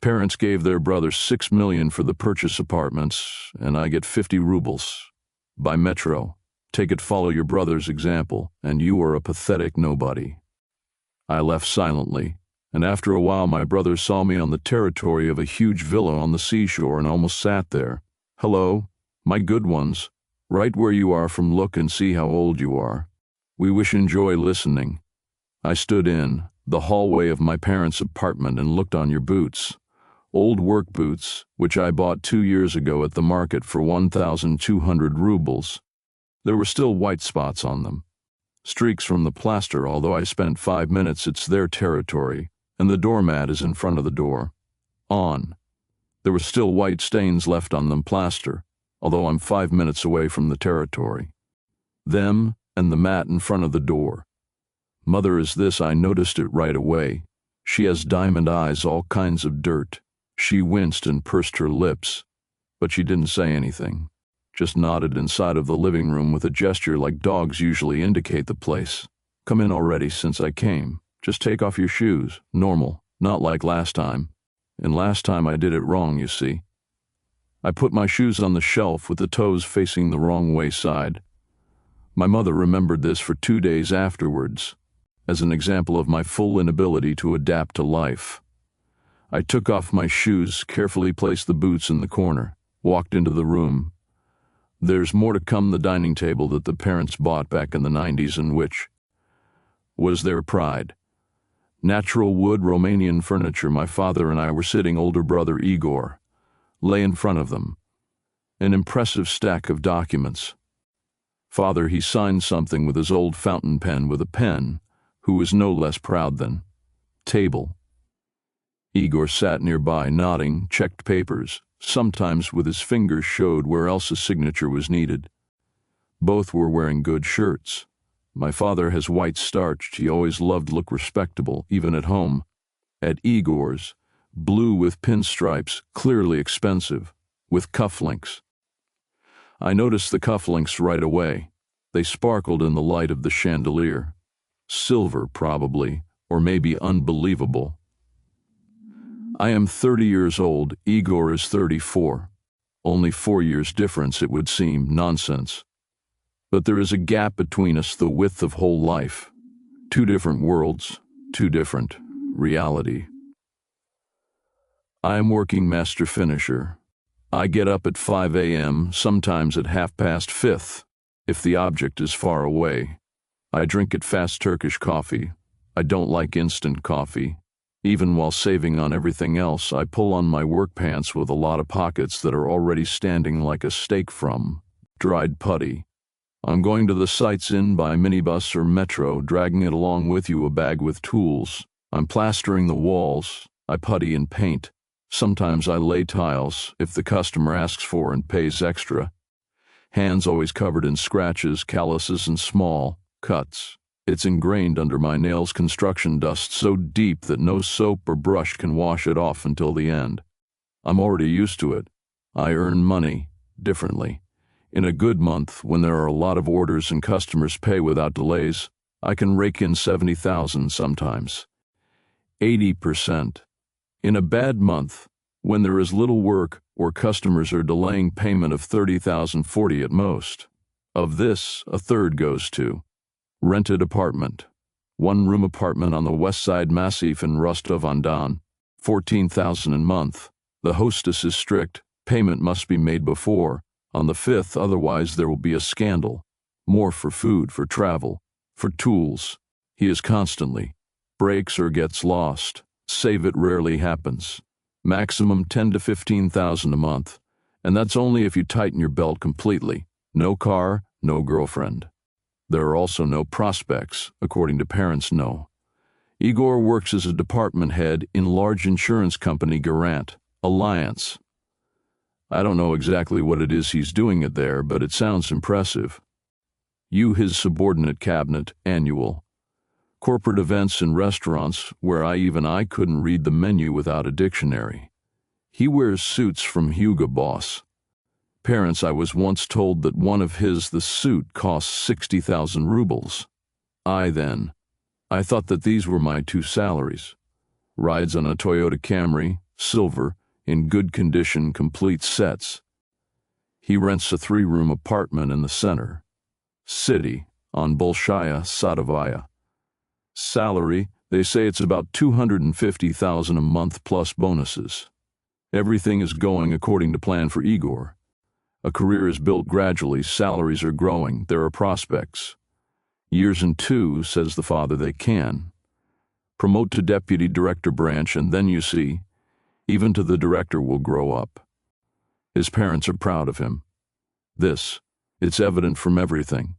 Parents gave their brother 6 million for the purchase apartments, and I get 50 rubles. By Metro. Take it, follow your brother's example, and you are a pathetic nobody. I left silently, and after a while my brother saw me on the territory of a huge villa on the seashore and almost sat there. Hello, my good ones. Right where you are from, look and see how old you are. We wish enjoy listening. I stood in the hallway of my parents' apartment and looked on your boots. Old work boots, which I bought 2 years ago at the market for 1,200 rubles. There were still white spots on them. Streaks from the plaster, although I spent 5 minutes, it's their territory, and the doormat is in front of the door. On. There were still white stains left on them plaster, although I'm 5 minutes away from the territory. Them and the mat in front of the door. Mother is this, I noticed it right away. She has diamond eyes, all kinds of dirt. She winced and pursed her lips, but she didn't say anything, just nodded inside of the living room with a gesture like dogs usually indicate the place. Come in already since I came. Just take off your shoes. Normal, not like last time. And last time I did it wrong, you see. I put my shoes on the shelf with the toes facing the wrong way side. My mother remembered this for 2 days afterwards, as an example of my full inability to adapt to life. I took off my shoes, carefully placed the boots in the corner, walked into the room. There's more to come. The dining table that the parents bought back in the 90s and which was their pride. Natural wood Romanian furniture. My father and I were sitting. Older brother Igor lay in front of them. An impressive stack of documents. Father, he signed something with his old fountain pen with a pen, who was no less proud than. Table. Igor sat nearby, nodding, checked papers, sometimes with his fingers showed where else a signature was needed. Both were wearing good shirts. My father has white starched. He always loved look respectable, even at home. At Igor's, blue with pinstripes, clearly expensive, with cufflinks. I noticed the cufflinks right away. They sparkled in the light of the chandelier. Silver, probably, or maybe unbelievable. I am 30 years old, Igor is 34. Only 4 years difference, it would seem, nonsense. But there is a gap between us, the width of whole life. 2 different worlds, 2 different reality. I am working master finisher. I get up at 5 a.m., sometimes at 5:30, if the object is far away. I drink it fast Turkish coffee. I don't like instant coffee. Even while saving on everything else, I pull on my work pants with a lot of pockets that are already standing like a stake from dried putty. I'm going to the sites in by minibus or metro, dragging it along with you, a bag with tools. I'm plastering the walls. I putty and paint. Sometimes I lay tiles if the customer asks for and pays extra. Hands always covered in scratches, calluses, and small cuts. It's ingrained under my nails, construction dust so deep that no soap or brush can wash it off until the end. I'm already used to it. I earn money differently. In a good month, when there are a lot of orders and customers pay without delays, I can rake in 70,000 sometimes. 80%. In a bad month, when there is little work or customers are delaying payment of 30,000, 40 at most. Of this, a third goes to rented apartment. 1-room apartment on the west side Massif in Rostov-on-Don. 14,000 a month. The hostess is strict. Payment must be made before, on the 5th, otherwise there will be a scandal. More for food, for travel, for tools. He is constantly. Breaks or gets lost. Save it rarely happens. Maximum 10 to 15,000 a month. And that's only if you tighten your belt completely. No car, no girlfriend. There are also no prospects, according to parents, no. Igor works as a department head in large insurance company Garant Alliance. I don't know exactly what it is he's doing it there, but it sounds impressive. You, his subordinate cabinet, annual. Corporate events and restaurants where I couldn't read the menu without a dictionary. He wears suits from Hugo Boss. Parents, I was once told that one of the suit costs 60,000 rubles. I thought that these were my 2 salaries. Rides on a Toyota Camry, silver, in good condition, complete sets. He rents a 3-room apartment in the center. City, on Bolshaya Sadovaya. Salary, they say it's about $250,000 a month plus bonuses. Everything is going according to plan for Igor. A career is built gradually, salaries are growing, there are prospects. Years in 2, says the father, they can. Promote to deputy director branch, and then you see, even to the director will grow up. His parents are proud of him. It's evident from everything.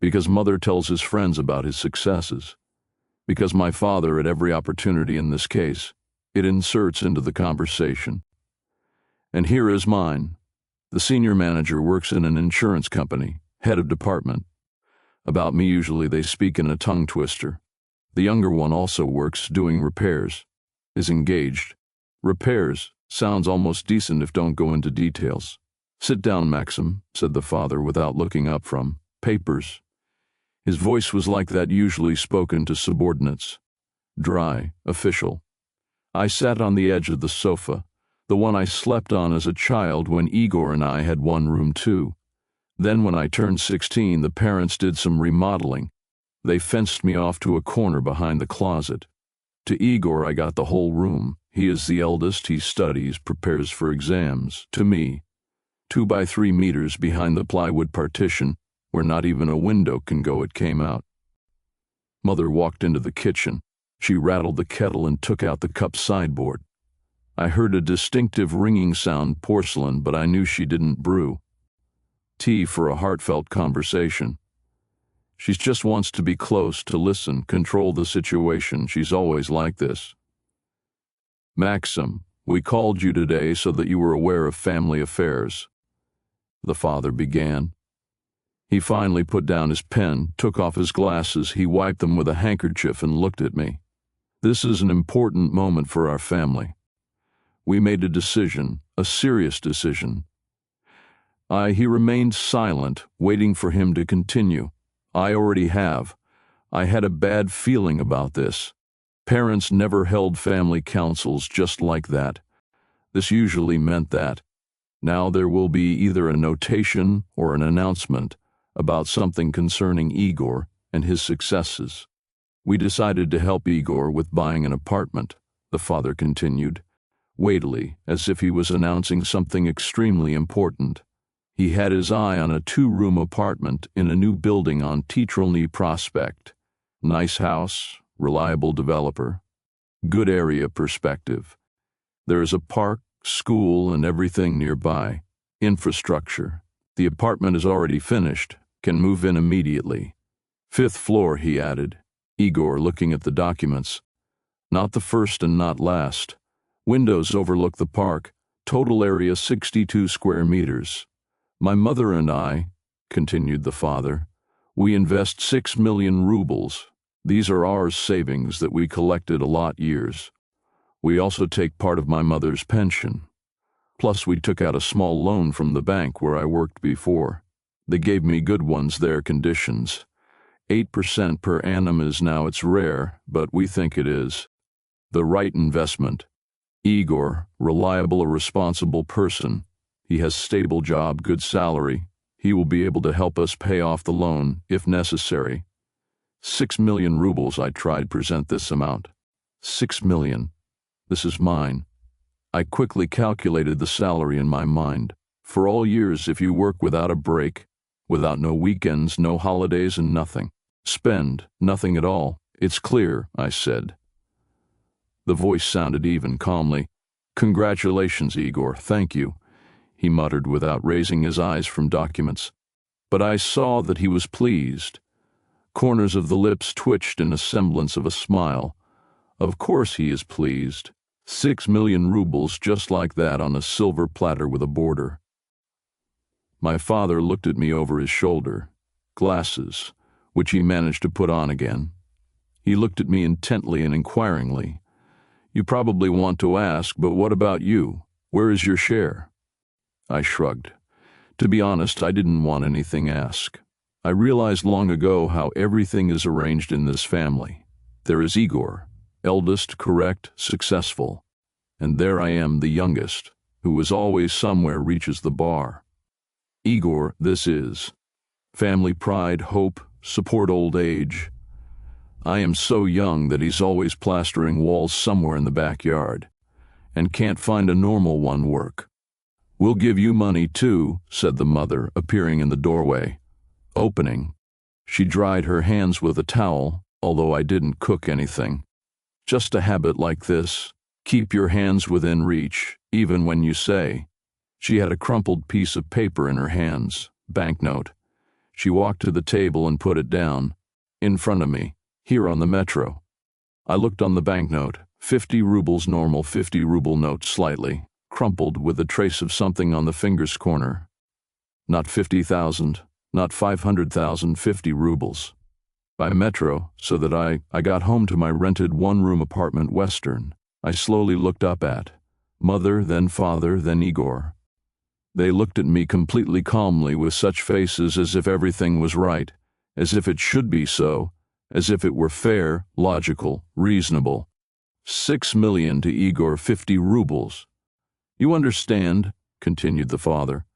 Because mother tells his friends about his successes. Because my father, at every opportunity in this case, it inserts into the conversation. And here is mine. The senior manager works in an insurance company, head of department. About me usually they speak in a tongue twister. The younger one also works doing repairs, is engaged. Repairs sounds almost decent if don't go into details. Sit down, Maxim, said the father without looking up from papers. His voice was like that usually spoken to subordinates. Dry, official. I sat on the edge of the sofa, the one I slept on as a child when Igor and I had one room too. Then when I turned 16, the parents did some remodeling. They fenced me off to a corner behind the closet. To Igor I got the whole room. He is the eldest, he studies, prepares for exams. To me, 2 by 3 meters behind the plywood partition, where not even a window can go, it came out. Mother walked into the kitchen. She rattled the kettle and took out the cup sideboard. I heard a distinctive ringing sound, porcelain, but I knew she didn't brew. Tea for a heartfelt conversation. She just wants to be close, to listen, control the situation. She's always like this. Maxim, we called you today so that you were aware of family affairs. The father began. He finally put down his pen, took off his glasses, he wiped them with a handkerchief and looked at me. This is an important moment for our family. We made a decision, a serious decision. He remained silent, waiting for him to continue. I already have. I had a bad feeling about this. Parents never held family councils just like that. This usually meant that. Now there will be either a notation or an announcement about something concerning Igor and his successes. We decided to help Igor with buying an apartment, the father continued, weightily, as if he was announcing something extremely important. He had his eye on a 2-room apartment in a new building on Titrolny Prospect. Nice house, reliable developer, good area perspective. There is a park, school, and everything nearby. Infrastructure. The apartment is already finished, can move in immediately. 5th floor, he added, Igor looking at the documents. Not the first and not last. Windows overlook the park, total area 62 square meters. My mother and I, continued the father, we invest 6 million rubles. These are our savings that we collected a lot years. We also take part of my mother's pension. Plus we took out a small loan from the bank where I worked before. They gave me good ones, their conditions. 8% per annum is now, it's rare, but we think it is. The right investment. Igor, reliable, a responsible person. He has stable job, good salary. He will be able to help us pay off the loan, if necessary. 6 million rubles, I tried present this amount. 6 million. This is mine. I quickly calculated the salary in my mind. For all years, if you work without a break, without no weekends, no holidays, and nothing. Spend nothing at all. It's clear, I said. The voice sounded even, calmly. Congratulations, Igor, thank you, he muttered without raising his eyes from documents. But I saw that he was pleased. Corners of the lips twitched in a semblance of a smile. Of course he is pleased. 6 million rubles just like that on a silver platter with a border. My father looked at me over his shoulder. Glasses, which he managed to put on again. He looked at me intently and inquiringly. You probably want to ask, but what about you? Where is your share? I shrugged. To be honest, I didn't want anything asked. I realized long ago how everything is arranged in this family. There is Igor, eldest, correct, successful. and there I am, the youngest, who is always somewhere, reaches the bar. Igor, this is family pride, hope, support old age. I am so young that he's always plastering walls somewhere in the backyard, and can't find a normal one work. We'll give you money too, said the mother, appearing in the doorway. Opening. She dried her hands with a towel, although I didn't cook anything. Just a habit like this. Keep your hands within reach, even when you say. She had a crumpled piece of paper in her hands, banknote. She walked to the table and put it down, in front of me, here on the metro. I looked on the banknote, 50 rubles, normal 50-ruble note, slightly crumpled with a trace of something on the finger's corner. Not 50,000, not 500,000, 50 rubles. By metro, so that I got home to my rented one-room apartment, Western. I slowly looked up at mother, then father, then Igor. They looked at me completely calmly, with such faces as if everything was right, as if it should be so, as if it were fair, logical, reasonable. 6 million to Igor, 50 rubles. You understand, continued the father,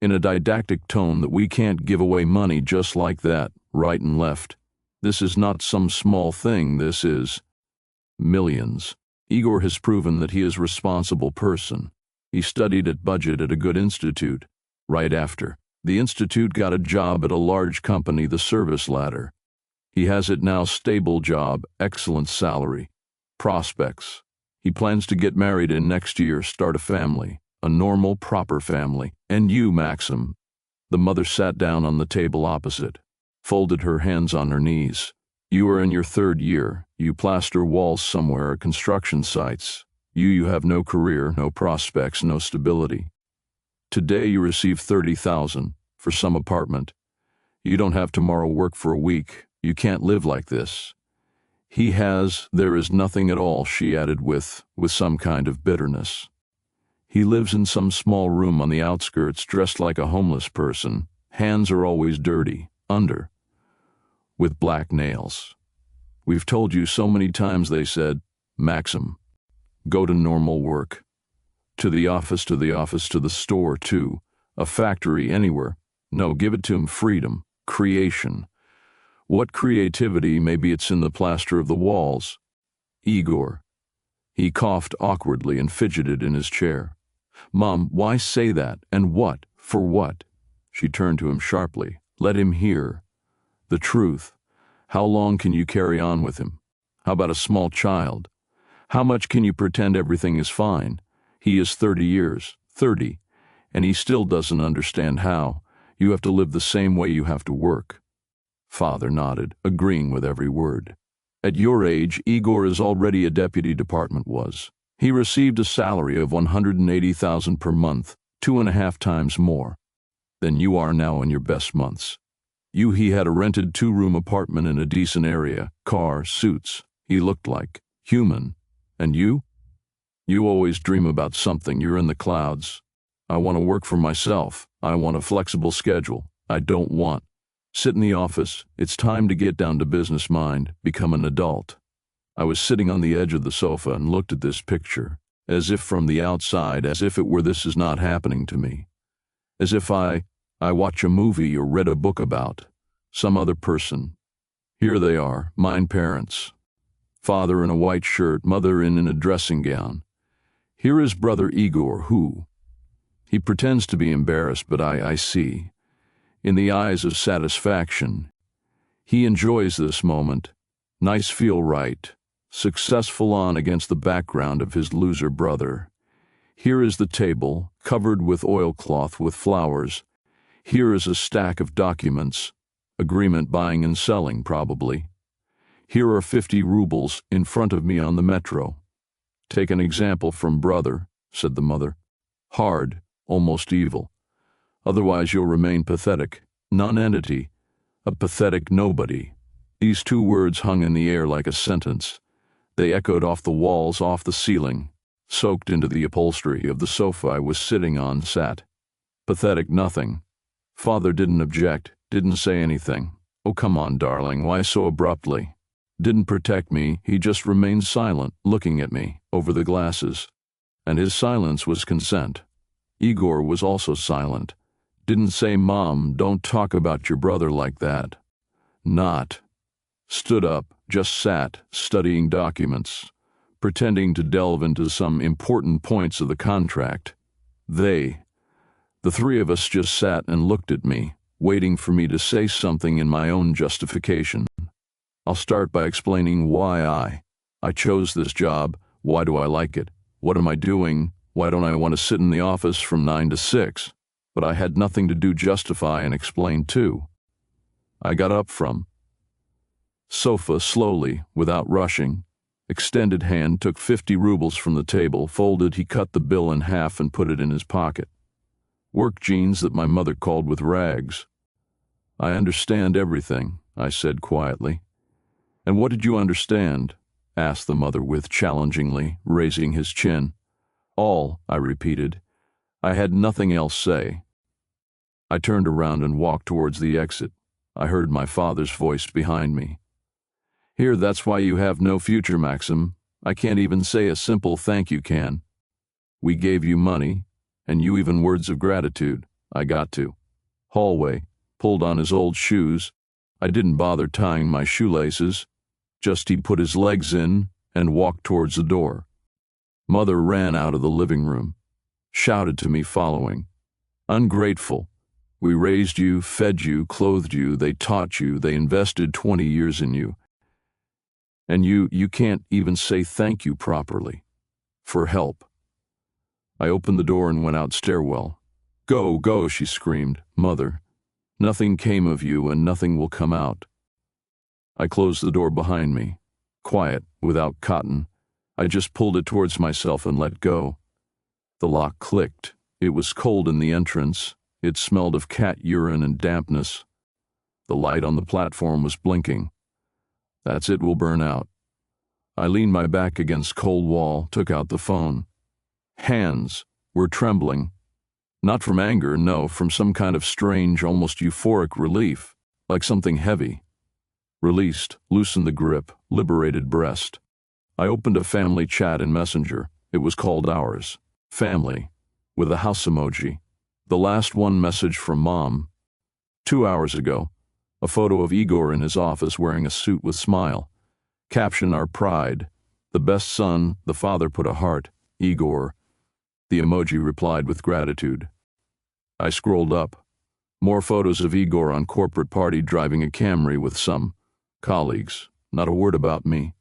in a didactic tone, that we can't give away money just like that, right and left. This is not some small thing, this is millions. Igor has proven that he is a responsible person. He studied at budget at a good institute. Right after the institute, got a job at a large company, the service ladder. He has it now, stable job, excellent salary, prospects. He plans to get married in next year, start a family, a normal, proper family. And you, Maxim. The mother sat down on the table opposite, folded her hands on her knees. You are in your 3rd year. You plaster walls somewhere at construction sites. You have no career, no prospects, no stability. Today you receive 30,000 for some apartment. You don't have tomorrow work for a week. You can't live like this. There is nothing at all, she added with some kind of bitterness. He lives in some small room on the outskirts, dressed like a homeless person. Hands are always dirty, with black nails. We've told you so many times, they said, Maxim, go to normal work. To the office, to the store too, a factory, anywhere. No, give it to him, freedom, creation. What creativity? Maybe it's in the plaster of the walls. Igor. He coughed awkwardly and fidgeted in his chair. Mom, why say that? And what? For what? She turned to him sharply. Let him hear the truth. How long can you carry on with him? How about a small child? How much can you pretend everything is fine? He is 30 years, 30, and he still doesn't understand how. You have to live the same way you have to work. Father nodded, agreeing with every word. At your age, Igor is already a deputy department was. He received a salary of 180,000 per month, 2.5 times more than you are now in your best months. He had a rented 2-room apartment in a decent area, car, suits. He looked like human. And you? You always dream about something. You're in the clouds. I want to work for myself. I want a flexible schedule. I don't want sit in the office. It's time to get down to business mind, become an adult. I was sitting on the edge of the sofa and looked at this picture, as if from the outside, as if it were this is not happening to me. As if I watch a movie or read a book about some other person. Here they are, mine parents. Father in a white shirt, mother in a dressing gown. Here is brother Igor, who? He pretends to be embarrassed, but I see, in the eyes of satisfaction, he enjoys this moment. Nice, feel right, successful on against the background of his loser brother. Here is the table, covered with oilcloth with flowers. Here is a stack of documents, agreement buying and selling probably. Here are 50 rubles in front of me on the metro. Take an example from brother, said the mother. Hard, almost evil. Otherwise you'll remain pathetic, non-entity, a pathetic nobody. These 2 words hung in the air like a sentence. They echoed off the walls, off the ceiling, soaked into the upholstery of the sofa I was sitting on, sat. Pathetic nothing. Father didn't object, didn't say anything. Oh, come on, darling, why so abruptly? Didn't protect me, he just remained silent, looking at me, over the glasses. and his silence was consent. Igor was also silent. Didn't say, "Mom, don't talk about your brother like that." Not. Stood up, just sat, studying documents, pretending to delve into some important points of the contract. The three of us just sat and looked at me, waiting for me to say something in my own justification. I'll start by explaining why I chose this job. Why do I like it? What am I doing? Why don't I want to sit in the office from 9 to 6? But I had nothing to do justify and explain too. I got up from sofa slowly, without rushing. Extended hand took 50 rubles from the table, folded, he cut the bill in half and put it in his pocket. Work jeans that my mother called with rags. "I understand everything," I said quietly. "And what did you understand?" asked the mother with challengingly, raising his chin. "All," I repeated. I had nothing else say. I turned around and walked towards the exit. I heard my father's voice behind me. "Here, that's why you have no future, Maxim. I can't even say a simple thank you can. We gave you money, and you even words of gratitude. I got to." Hallway, pulled on his old shoes. I didn't bother tying my shoelaces. Just he put his legs in and walked towards the door. Mother ran out of the living room, shouted to me following. "Ungrateful. We raised you, fed you, clothed you, they taught you, they invested 20 years in you. And you can't even say thank you properly. For help." I opened the door and went out stairwell. "Go, go," she screamed. "Mother, nothing came of you and nothing will come out." I closed the door behind me. Quiet, without cotton. I just pulled it towards myself and let go. The lock clicked. It was cold in the entrance. It smelled of cat urine and dampness. The light on the platform was blinking. "That's it, will burn out." I leaned my back against cold wall, took out the phone. Hands were trembling. Not from anger, no, from some kind of strange, almost euphoric relief, like something heavy. Released, loosened the grip, liberated breast. I opened a family chat in Messenger. It was called Ours. Family, with a house emoji. The last one message from Mom. 2 hours ago. A photo of Igor in his office wearing a suit with smile. Caption, "Our pride. The best son," the father put a heart. "Igor." The emoji replied with gratitude. I scrolled up. More photos of Igor on corporate party driving a Camry with some colleagues. Not a word about me.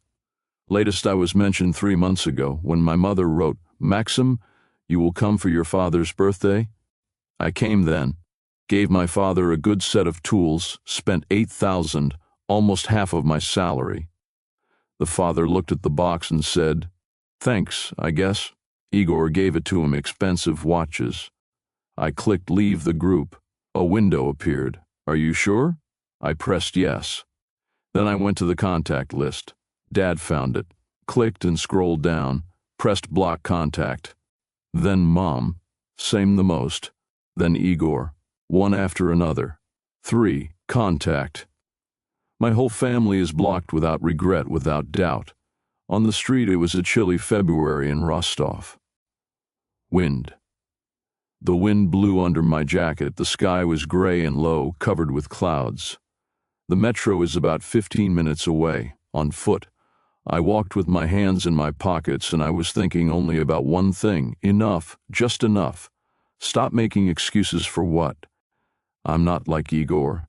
Latest I was mentioned 3 months ago when my mother wrote, "Maxim, you will come for your father's birthday?" I came then. Gave my father a good set of tools, spent 8,000, almost half of my salary. The father looked at the box and said, "Thanks, I guess." Igor gave it to him, expensive watches. I clicked leave the group. A window appeared. "Are you sure?" I pressed yes. Then I went to the contact list. Dad found it. Clicked and scrolled down. Pressed block contact. Then Mom. Same the most. Then Igor. One after another. 3. Contact. My whole family is blocked without regret, without doubt. On the street it was a chilly February in Rostov. Wind. The wind blew under my jacket. The sky was gray and low, covered with clouds. The metro is about 15 minutes away, on foot. I walked with my hands in my pockets and I was thinking only about one thing. Enough, just enough. Stop making excuses for what? I'm not like Igor.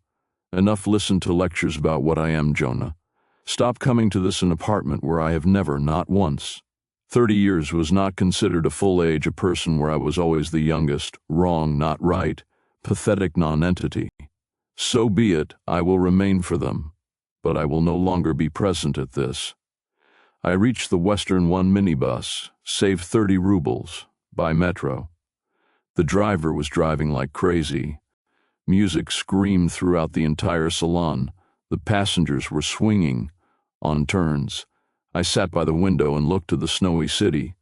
Enough listen to lectures about what I am, Jonah. Stop coming to this an apartment where I have never, not once. 30 years was not considered a full age, a person where I was always the youngest, wrong, not right, pathetic non-entity. So be it, I will remain for them, but I will no longer be present at this. I reached the Western 1 minibus, saved 30 rubles, by metro. The driver was driving like crazy. Music screamed throughout the entire salon. The passengers were swinging on turns. I sat by the window and looked to the snowy city.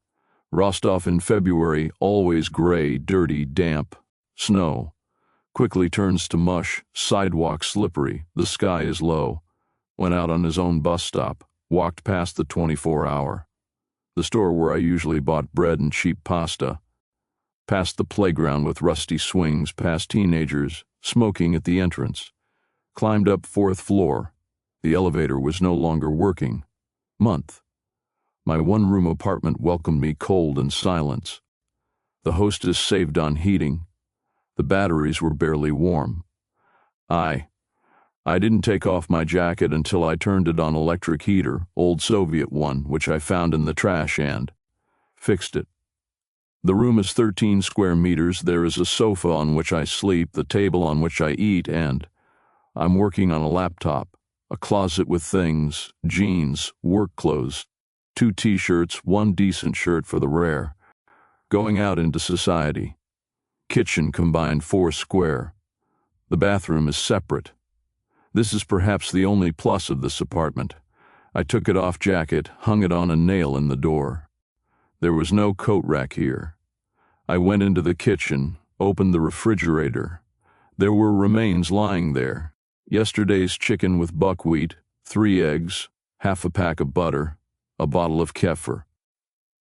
Rostov in February, always gray, dirty, damp. Snow. Quickly turns to mush, sidewalk slippery, the sky is low. Went out on his own bus stop, walked past the 24-hour. the store where I usually bought bread and cheap pasta, past the playground with rusty swings, past teenagers smoking at the entrance, climbed up 4th floor. The elevator was no longer working. Month. My one-room apartment welcomed me cold and silence. The hostess saved on heating. The batteries were barely warm. I didn't take off my jacket until I turned it on electric heater, old Soviet one, which I found in the trash and fixed it. The room is 13 square meters. There is a sofa on which I sleep, the table on which I eat, and I'm working on a laptop, a closet with things, jeans, work clothes, 2 t-shirts, 1 decent shirt for the rare. Going out into society. Kitchen combined 4 square. The bathroom is separate. This is perhaps the only plus of this apartment. I took it off jacket, hung it on a nail in the door. There was no coat rack here. I went into the kitchen, opened the refrigerator. There were remains lying there. Yesterday's chicken with buckwheat, 3 eggs, half a pack of butter, a bottle of kefir.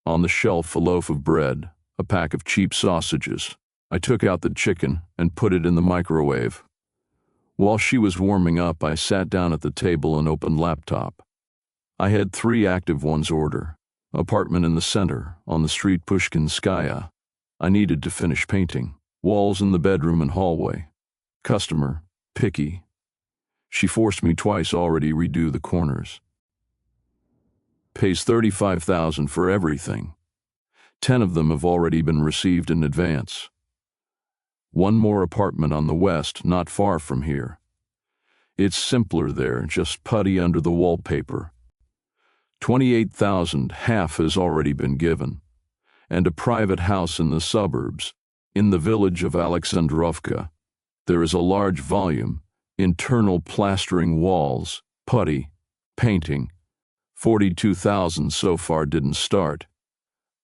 On the shelf, a loaf of bread, a pack of cheap sausages. I took out the chicken and put it in the microwave. While she was warming up, I sat down at the table and opened laptop. I had 3 active ones order. Apartment in the center, on the street Pushkinskaya. I needed to finish painting. Walls in the bedroom and hallway. Customer, picky. She forced me twice already redo the corners. Pays $35,000 for everything. 10 of them have already been received in advance. 1 more apartment on the west, not far from here. It's simpler there, just putty under the wallpaper. $28,000, half has already been given. And a private house in the suburbs, in the village of Alexandrovka. There is a large volume, internal plastering walls, putty, painting. $42,000 so far didn't start.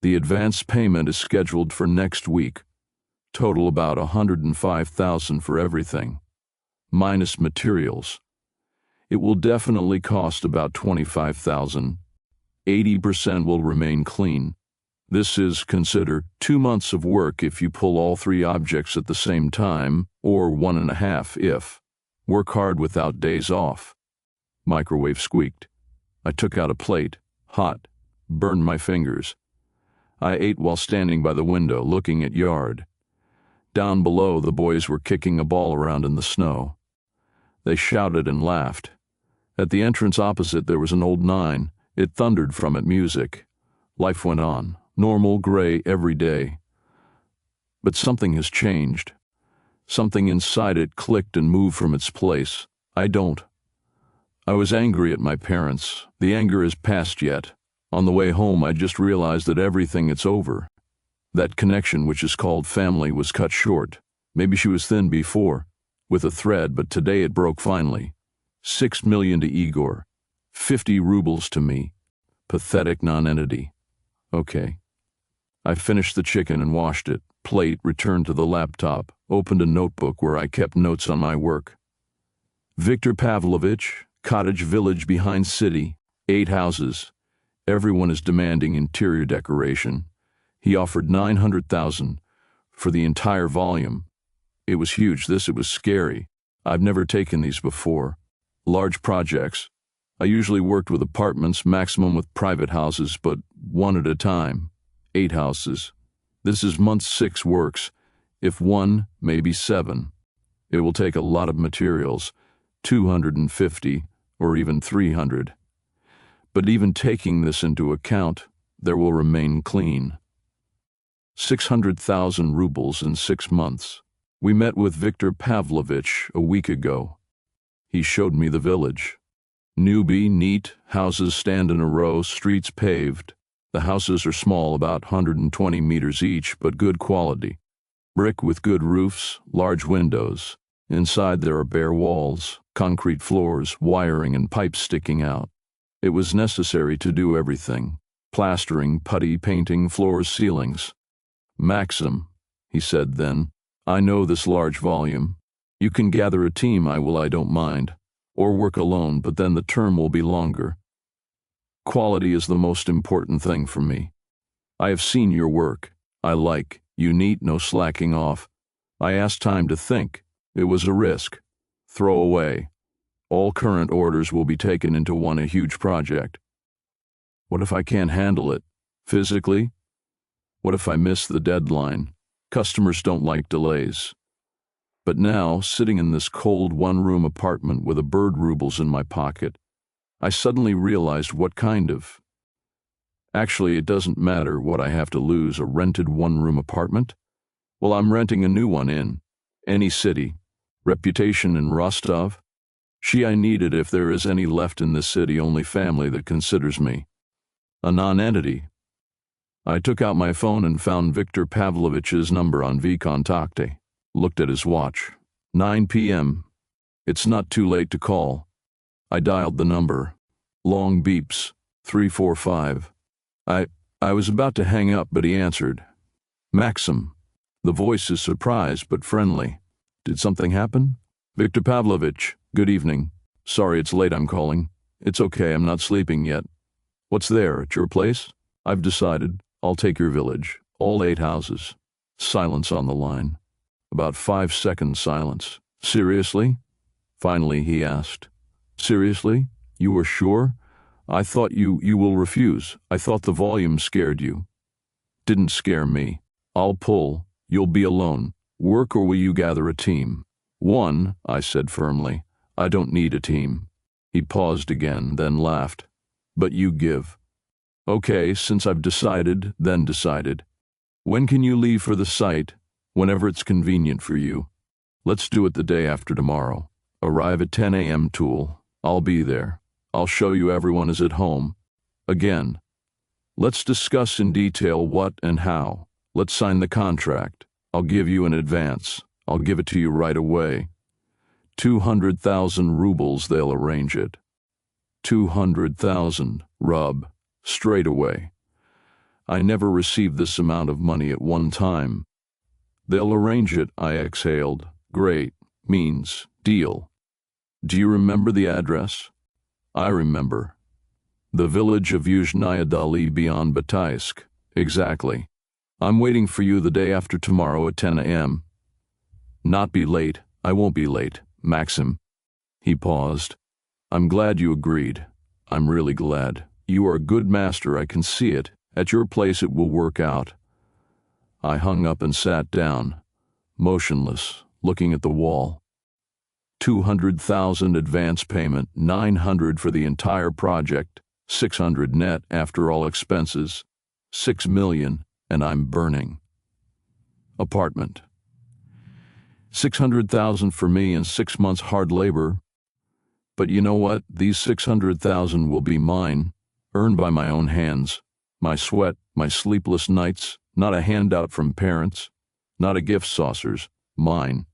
The advance payment is scheduled for next week. Total about $105,000 for everything, minus materials. It will definitely cost about $25,000. 80% will remain clean. This is considered 2 months of work if you pull all 3 objects at the same time, or 1.5 if. Work hard without days off. Microwave squeaked. I took out a plate, hot, burned my fingers. I ate while standing by the window, looking at yard. Down below, the boys were kicking a ball around in the snow. They shouted and laughed. At the entrance opposite, there was an old 9. It thundered from it music. Life went on, normal, gray, every day. But something has changed. Something inside it clicked and moved from its place. I was angry at my parents. The anger is past yet. On the way home, I just realized that everything is over. That connection, which is called family, was cut short. Maybe she was thin before, with a thread, but today it broke finally. 6 million to Igor. 50 rubles to me. Pathetic nonentity. Okay. I finished the chicken and washed it. Plate, returned to the laptop, opened a notebook where I kept notes on my work. Viktor Pavlovich, cottage village behind city, 8 houses. Everyone is demanding interior decoration. He offered $900,000 for the entire volume. It was huge. It was scary. I've never taken these before. Large projects. I usually worked with apartments, maximum with private houses, but 1 at a time. 8 houses. This is month 6 works. If 1, maybe 7. It will take a lot of materials, 250 or even 300. But even taking this into account, there will remain clean. 600,000 rubles in 6 months. We met with Viktor Pavlovich a week ago. He showed me the village. Newbie, neat, houses stand in a row, streets paved. The houses are small, about 120 meters each, but good quality. Brick with good roofs, large windows. Inside there are bare walls, concrete floors, wiring and pipes sticking out. It was necessary to do everything. Plastering, putty, painting, floors, ceilings. Maxim, he said then, I know this large volume. You can gather a team, I don't mind. Or work alone, but then the term will be longer. Quality is the most important thing for me. I have seen your work. I like you neat, no slacking off. I asked time to think. It was a risk. Throw away. All current orders will be taken into a huge project. What if I can't handle it? Physically? What if I miss the deadline? Customers don't like delays. But now, sitting in this cold one-room apartment with a bird rubles in my pocket, I suddenly realized what kind of. Actually, it doesn't matter what I have to lose, a rented one-room apartment. Well, I'm renting a new one in any city. Reputation in Rostov. I need it if there is any left in this city, only family that considers me a non-entity. I took out my phone and found Viktor Pavlovich's number on vKontakte. Looked at his watch. 9 p.m. It's not too late to call. I dialed the number. Long beeps. 345. I was about to hang up, but he answered. Maxim. The voice is surprised but friendly. Did something happen? Viktor Pavlovich, good evening. Sorry it's late, I'm calling. It's okay, I'm not sleeping yet. What's there, at your place? I've decided. I'll take your village. All 8 houses. Silence on the line. About 5 seconds silence. Seriously? Finally he asked. Seriously? You are sure? I thought you will refuse. I thought the volume scared you. Didn't scare me. I'll pull. You'll be alone. Work, or will you gather a team? One, I said firmly. I don't need a team. He paused again, then laughed. But you give. Okay, since I've decided, then decided. When can you leave for the site? Whenever it's convenient for you. Let's do it the day after tomorrow. Arrive at 10 a.m. Tool. I'll be there. I'll show you everyone is at home. Again. Let's discuss in detail what and how. Let's sign the contract. I'll give you an advance. I'll give it to you right away. 200,000 rubles, they'll arrange it. 200,000, rub, straight away. I never received this amount of money at one time. They'll arrange it, I exhaled. Great, means, deal. Do you remember the address? I remember. The village of Yuzhnaya Dali beyond Bataisk. Exactly. I'm waiting for you the day after tomorrow at 10 a.m. Not be late. I won't be late, Maxim. He paused. I'm glad you agreed. I'm really glad. You are a good master, I can see it. At your place it will work out. I hung up and sat down, motionless, looking at the wall. 200,000 advance payment, 900 for the entire project, 600 net after all expenses, 6 million, and I'm burning. Apartment. 600,000 for me and 6 months hard labor. But you know what? These 600,000 will be mine, earned by my own hands. My sweat, my sleepless nights, not a handout from parents, not a gift saucers, mine.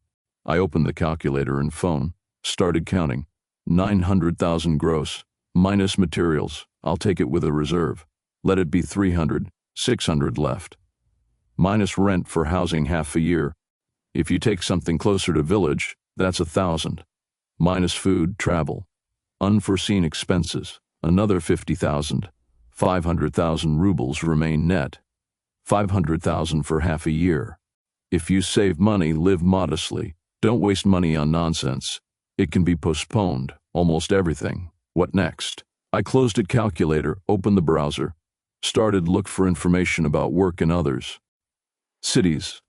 I opened the calculator and phone, started counting. 900,000 gross, minus materials. I'll take it with a reserve. Let it be 300, 600 left. Minus rent for housing half a year. If you take something closer to village, that's 1,000. Minus food, travel. Unforeseen expenses, another 50,000. 500,000 rubles remain net. 500,000 for half a year. If you save money, live modestly. Don't waste money on nonsense. It can be postponed, almost everything. What next? I closed a calculator, opened the browser, started look for information about work and others. Cities.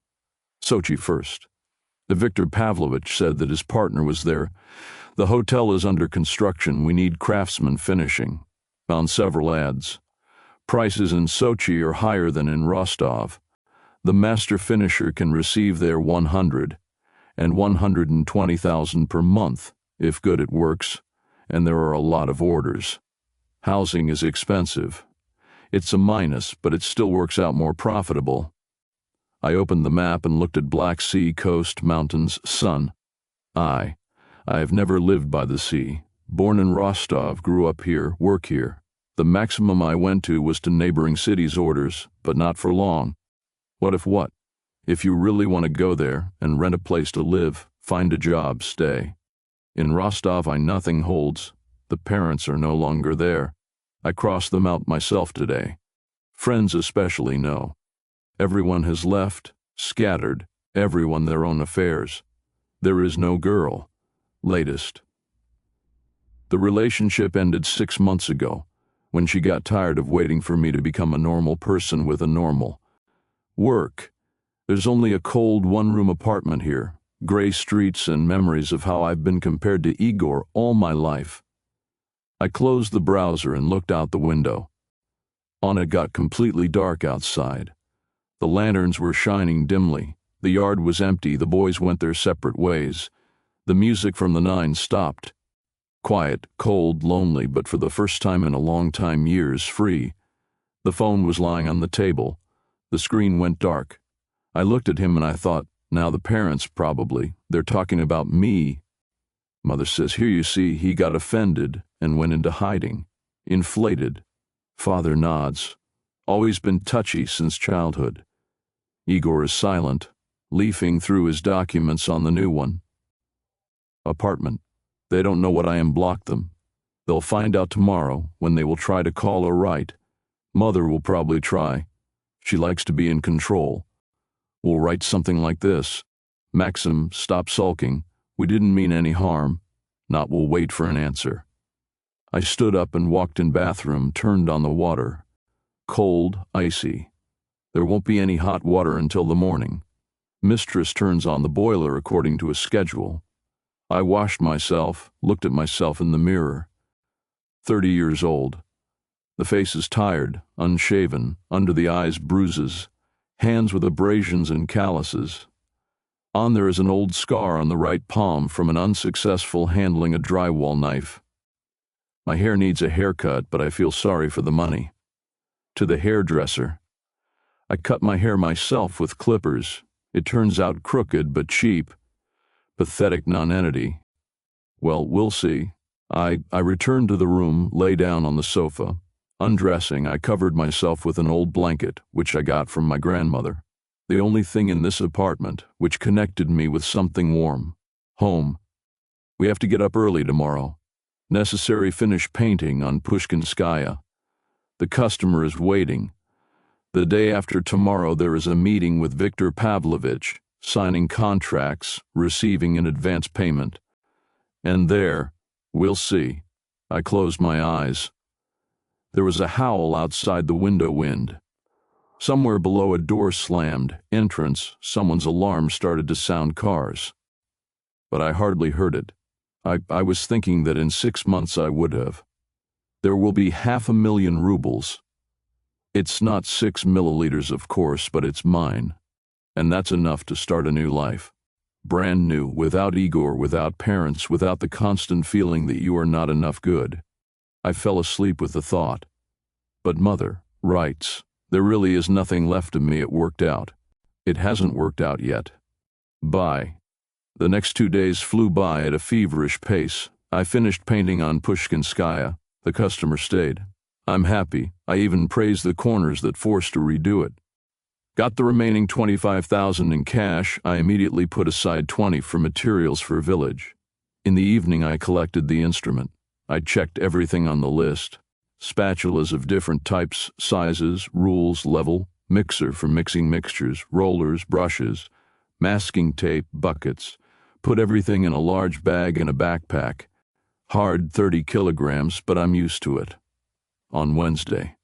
Sochi first. The Viktor Pavlovich said that his partner was there. The hotel is under construction. We need craftsmen finishing. Found several ads. Prices in Sochi are higher than in Rostov. The master finisher can receive there 100 and 120,000 per month. If good, it works, and there are a lot of orders. Housing is expensive. It's a minus, but it still works out more profitable. I opened the map and looked at Black Sea, coast, mountains, sun. I have never lived by the sea. Born in Rostov, grew up here, work here. The maximum I went to was to neighboring cities' orders, but not for long. What if what? If you really want to go there and rent a place to live, find a job, stay. In Rostov, nothing holds. The parents are no longer there. I crossed them out myself today. Friends especially know. Everyone has left, scattered, everyone their own affairs. There is no girl. Latest. The relationship ended 6 months ago, when she got tired of waiting for me to become a normal person with a normal work. There's only a cold one-room apartment here, gray streets and memories of how I've been compared to Igor all my life. I closed the browser and looked out the window. It got completely dark outside. The lanterns were shining dimly. The yard was empty. The boys went their separate ways. The music from the nines stopped. Quiet, cold, lonely, but for the first time in a long time, years, free. The phone was lying on the table. The screen went dark. I looked at him and I thought, now the parents probably, they're talking about me. Mother says, here you see, he got offended and went into hiding. Inflated. Father nods. Always been touchy since childhood. Igor is silent, leafing through his documents on the new one. Apartment. They don't know what I am, blocked them. They'll find out tomorrow when they will try to call or write. Mother will probably try. She likes to be in control. We'll write something like this. Maxim, stop sulking. We didn't mean any harm. Not we'll wait for an answer. I stood up and walked in bathroom, turned on the water. Cold, icy. There won't be any hot water until the morning. Mistress turns on the boiler according to a schedule. I washed myself, looked at myself in the mirror. 30 years old. The face is tired, unshaven, under the eyes bruises, hands with abrasions and calluses. On there is an old scar on the right palm from an unsuccessful handling a drywall knife. My hair needs a haircut, but I feel sorry for the money. To the hairdresser. I cut my hair myself with clippers. It turns out crooked but cheap. Pathetic nonentity. Well, we'll see. I returned to the room, lay down on the sofa. Undressing, I covered myself with an old blanket, which I got from my grandmother. The only thing in this apartment which connected me with something warm. Home. We have to get up early tomorrow. Necessary finish painting on Pushkinskaya. The customer is waiting. The day after tomorrow there is a meeting with Viktor Pavlovich, signing contracts, receiving an advance payment. And there, we'll see. I closed my eyes. There was a howl outside the window wind. Somewhere below a door slammed, entrance, someone's alarm started to sound cars. But I hardly heard it. I was thinking that in 6 months I would have. There will be 500,000 rubles. It's not 6 milliliters, of course, but it's mine. And that's enough to start a new life. Brand new, without Igor, without parents, without the constant feeling that you are not enough good. I fell asleep with the thought. But Mother writes, there really is nothing left of me. It worked out. It hasn't worked out yet. Bye. The next 2 days flew by at a feverish pace. I finished painting on Pushkinskaya. The customer stayed. I'm happy. I even praised the corners that forced to redo it. Got the remaining 25,000 in cash. I immediately put aside 20 for materials for village. In the evening I collected the instrument. I checked everything on the list. Spatulas of different types, sizes, rules, level, mixer for mixing mixtures, rollers, brushes, masking tape, buckets. Put everything in a large bag in a backpack. Hard 30 kilograms, but I'm used to it. On Wednesday.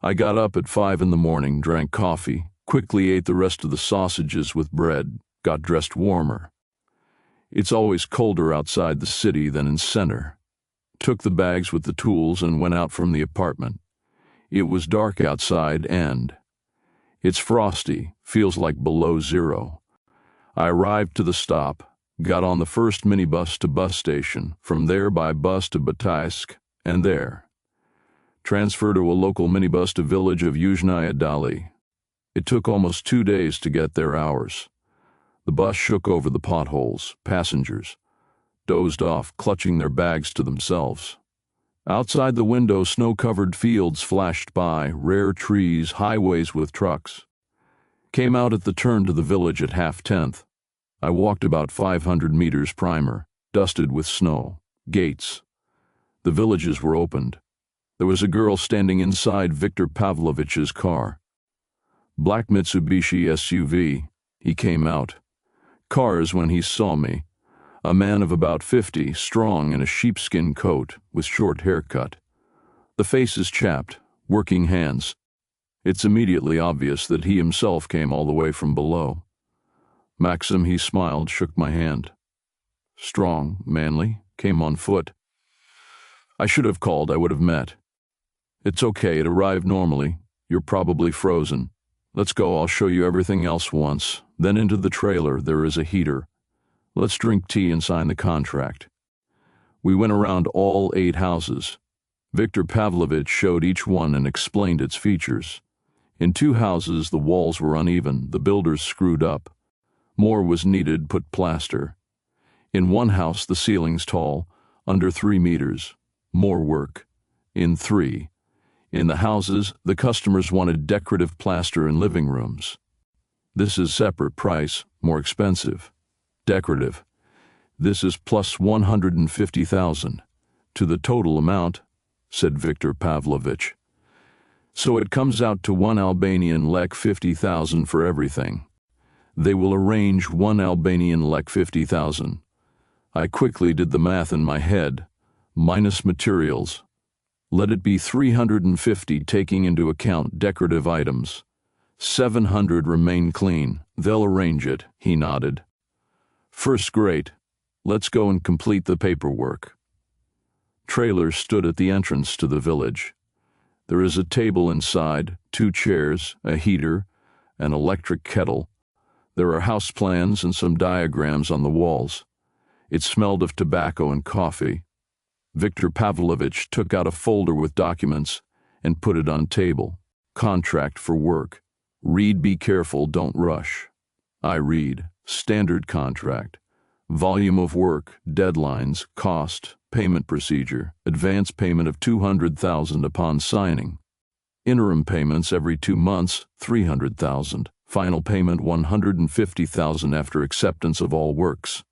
I got up at 5 in the morning, drank coffee, quickly ate the rest of the sausages with bread, got dressed warmer. It's always colder outside the city than in center. Took the bags with the tools and went out from the apartment. It was dark outside and it's frosty, feels like below zero. I arrived to the stop, got on the first minibus to bus station, from there by bus to Bataisk, and there. Transfer to a local minibus to village of Yuzhnaya Dali. It took almost 2 days to get there, hours. The bus shook over the potholes, passengers dozed off, clutching their bags to themselves. Outside the window, snow-covered fields flashed by, rare trees, highways with trucks. Came out at the turn to the village at 10:30. I walked about 500 meters primer, dusted with snow. Gates. The villages were opened. There was a girl standing inside Viktor Pavlovich's car. Black Mitsubishi SUV. He came out. Cars when he saw me. A man of about 50, strong in a sheepskin coat, with short haircut. The face is chapped, working hands. It's immediately obvious that he himself came all the way from below. Maxim, he smiled, shook my hand. Strong, manly, came on foot. I should have called, I would have met. It's okay, it arrived normally. You're probably frozen. Let's go, I'll show you everything else once. Then into the trailer, there is a heater. Let's drink tea and sign the contract. We went around all 8 houses. Viktor Pavlovich showed each one and explained its features. In 2 houses, the walls were uneven, the builders screwed up. More was needed, put plaster. In 1 house, the ceiling's tall, under 3 meters. More work. In 3. In the houses, the customers wanted decorative plaster in living rooms. This is separate price, more expensive. Decorative. This is plus 150,000. To the total amount, said Viktor Pavlovich. So it comes out to 1 Albanian lek 50,000 for everything. They will arrange 1 Albanian lek 50,000. I quickly did the math in my head, minus materials. Let it be 350 taking into account decorative items. 700 remain clean. They'll arrange it, he nodded. First great. Let's go and complete the paperwork. Trailers stood at the entrance to the village. There is a table inside, 2 chairs, a heater, an electric kettle. There are house plans and some diagrams on the walls. It smelled of tobacco and coffee. Viktor Pavlovich took out a folder with documents and put it on table. Contract for work. Read, be careful, don't rush. I read. Standard contract. Volume of work, deadlines, cost, payment procedure, advance payment of 200,000 upon signing. Interim payments every 2 months, 300,000. Final payment 150,000 after acceptance of all works.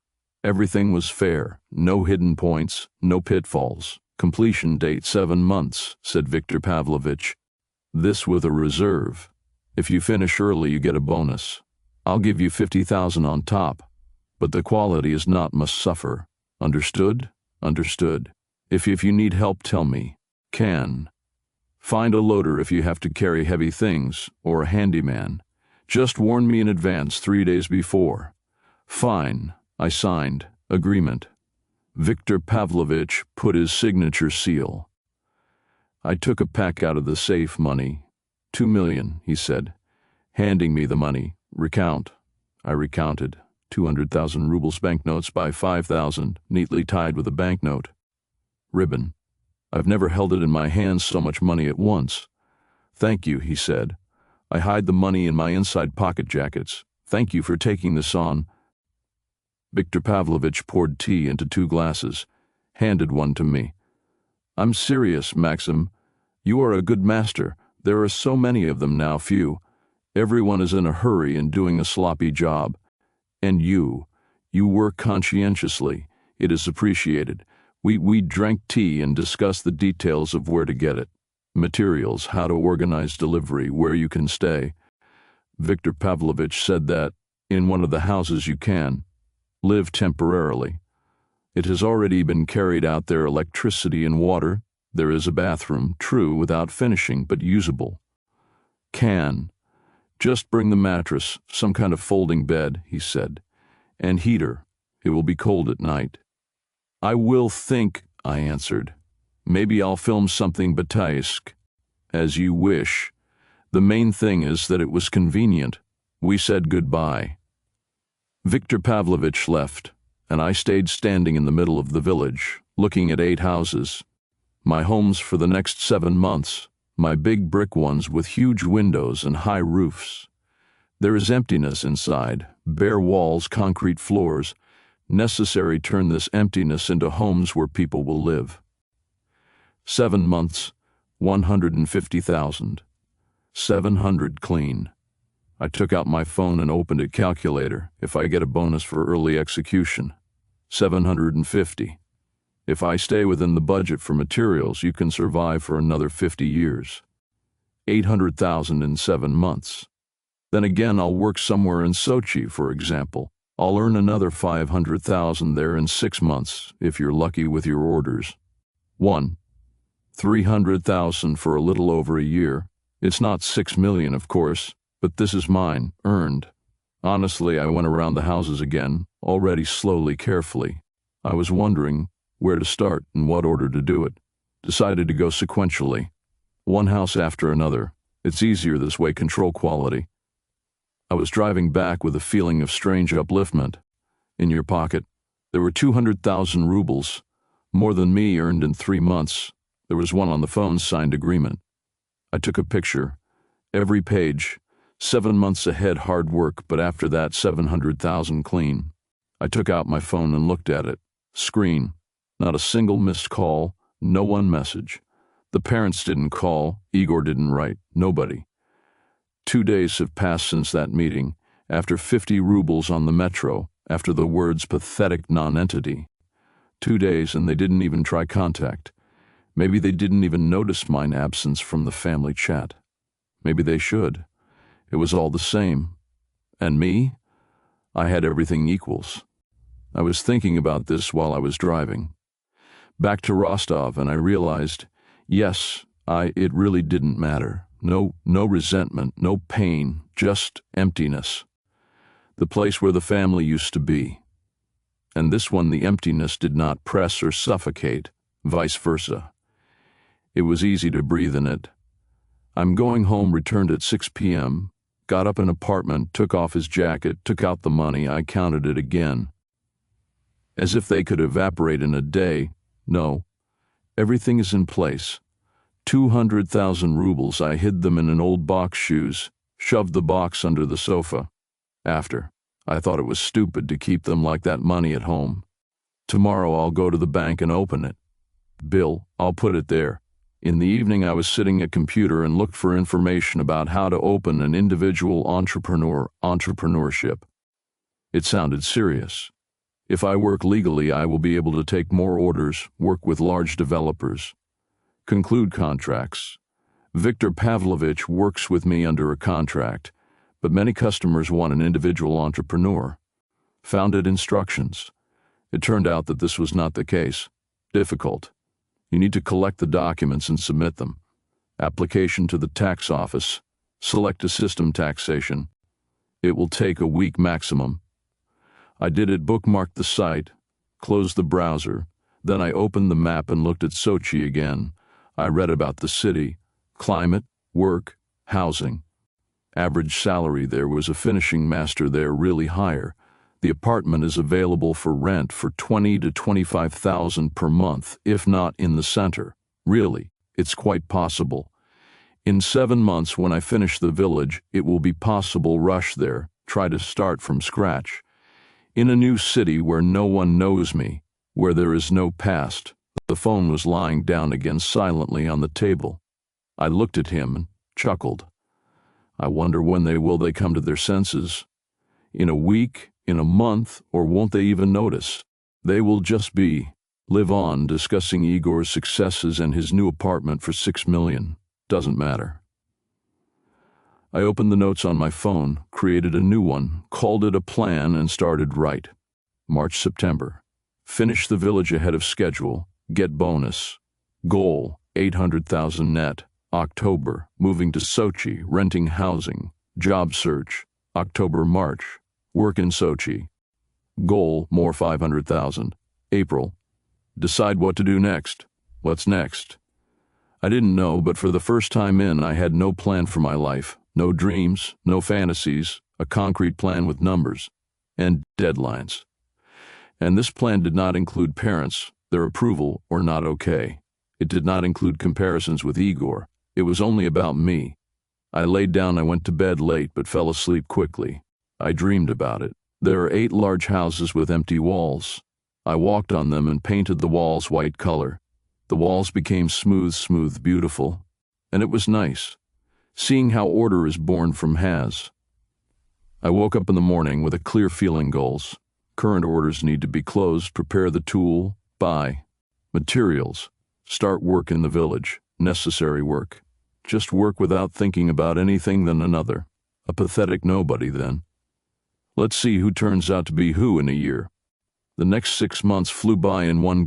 Everything was fair, no hidden points, no pitfalls. Completion date 7 months, said Viktor Pavlovich. This with a reserve. If you finish early, you get a bonus. I'll give you 50,000 on top, but the quality is not must suffer. Understood? Understood. If you need help, tell me. Can. Find a loader if you have to carry heavy things, or a handyman. Just warn me in advance 3 days before. Fine. I signed. Agreement. Viktor Pavlovich put his signature seal. I took a pack out of the safe money. 2 million, he said, handing me the money. Recount. I recounted. 200,000 rubles banknotes by 5,000, neatly tied with a banknote. Ribbon. I've never held it in my hands so much money at once. Thank you, he said. I hide the money in my inside pocket jackets. Thank you for taking this on. Viktor Pavlovich poured tea into 2 glasses, handed one to me. I'm serious, Maxim. You are a good master. There are so many of them now, few. Everyone is in a hurry and doing a sloppy job. And you work conscientiously. It is appreciated. We drank tea and discussed the details of where to get it. Materials, how to organize delivery, where you can stay. Viktor Pavlovich said that, in one of the houses you can live temporarily. It has already been carried out there, electricity and water. There is a bathroom, true, without finishing, but usable. Can. Just bring the mattress, some kind of folding bed, he said, and heater. It will be cold at night. I will think, I answered. Maybe I'll film something Bataisk. As you wish. The main thing is that it was convenient. We said goodbye. Viktor Pavlovich left, and I stayed standing in the middle of the village, looking at 8 houses. My homes for the next 7 months, my big brick ones with huge windows and high roofs. There is emptiness inside, bare walls, concrete floors. Necessary turn this emptiness into homes where people will live. 7 months, 150,000. 700 clean. I took out my phone and opened a calculator. If I get a bonus for early execution, 750. If I stay within the budget for materials, you can survive for another 50 years. 800,000 in 7 months. Then again, I'll work somewhere in Sochi, for example. I'll earn another 500,000 there in 6 months, if you're lucky with your orders. 1. 300,000 for a little over a year. It's not 6 million, of course, but this is mine, earned. Honestly, I went around the houses again, already slowly, carefully. I was wondering where to start and what order to do it. Decided to go sequentially. One house after another. It's easier this way, control quality. I was driving back with a feeling of strange upliftment. In your pocket, there were 200,000 rubles, more than me earned in 3 months. There was one on the phone signed agreement. I took a picture. Every page, 7 months ahead hard work, but after that 700,000 clean. I took out my phone and looked at it. Screen. Not a single missed call, no one message. The parents didn't call, Igor didn't write, nobody. 2 days have passed since that meeting, after 50 rubles on the metro, after the words pathetic nonentity. 2 days and they didn't even try contact. Maybe they didn't even notice mine absence from the family chat. Maybe they should. It was all the same. And me? I had everything equals. I was thinking about this while I was driving. Back to Rostov, and I realized, yes, it really didn't matter. No resentment, no pain, just emptiness. The place where the family used to be. And this one, the emptiness did not press or suffocate, vice versa. It was easy to breathe in it. I'm going home, returned at 6 p.m., got up an apartment, took off his jacket, took out the money, I counted it again. As if they could evaporate in a day. No, everything is in place. 200,000 rubles, I hid them in an old box shoes, shoved the box under the sofa. After, I thought it was stupid to keep them like that money at home. Tomorrow I'll go to the bank and open it. Bill, I'll put it there. In the evening I was sitting at a computer and looked for information about how to open an individual entrepreneurship. It sounded serious. If I work legally, I will be able to take more orders, work with large developers, conclude contracts. Viktor Pavlovich works with me under a contract, but many customers want an individual entrepreneur. Founded instructions. It turned out that this was not the case. Difficult. You need to collect the documents and submit them. Application to the tax office. Select a system taxation. It will take a week maximum. I did it, bookmarked the site, closed the browser, then I opened the map and looked at Sochi again. I read about the city, climate, work, housing. Average salary there was a finishing master there, really higher. The apartment is available for rent for 20 to 25,000 per month, if not in the center. Really, it's quite possible. In 7 months, when I finish the village, it will be possible rush there, try to start from scratch. In a new city where no one knows me, where there is no past. The phone was lying down again silently on the table. I looked at him and chuckled. I wonder when they will come to their senses. In a week, in a month, or won't they even notice? They will just live on discussing Igor's successes and his new apartment for 6 million. Doesn't matter. I opened the notes on my phone, created a new one, called it a plan, and started right. March, September. Finish the village ahead of schedule. Get bonus. Goal, 800,000 net. October, moving to Sochi, renting housing. Job search. October, March. Work in Sochi. Goal, more 500,000. April. Decide what to do next. What's next? I didn't know, but for the first time I had no plan for my life. No dreams, no fantasies, a concrete plan with numbers and deadlines. And this plan did not include parents, their approval or not okay. It did not include comparisons with Igor. It was only about me. I laid down, I went to bed late but fell asleep quickly. I dreamed about it. There are 8 large houses with empty walls. I walked on them and painted the walls white color. The walls became smooth, beautiful. And it was nice, seeing how order is born from has. I woke up in the morning with a clear feeling: goals. Current orders need to be closed, prepare the tool, buy. Materials. Start work in the village. Necessary work. Just work without thinking about anything than another. A pathetic nobody, then. Let's see who turns out to be who in a year. The next 6 months flew by in one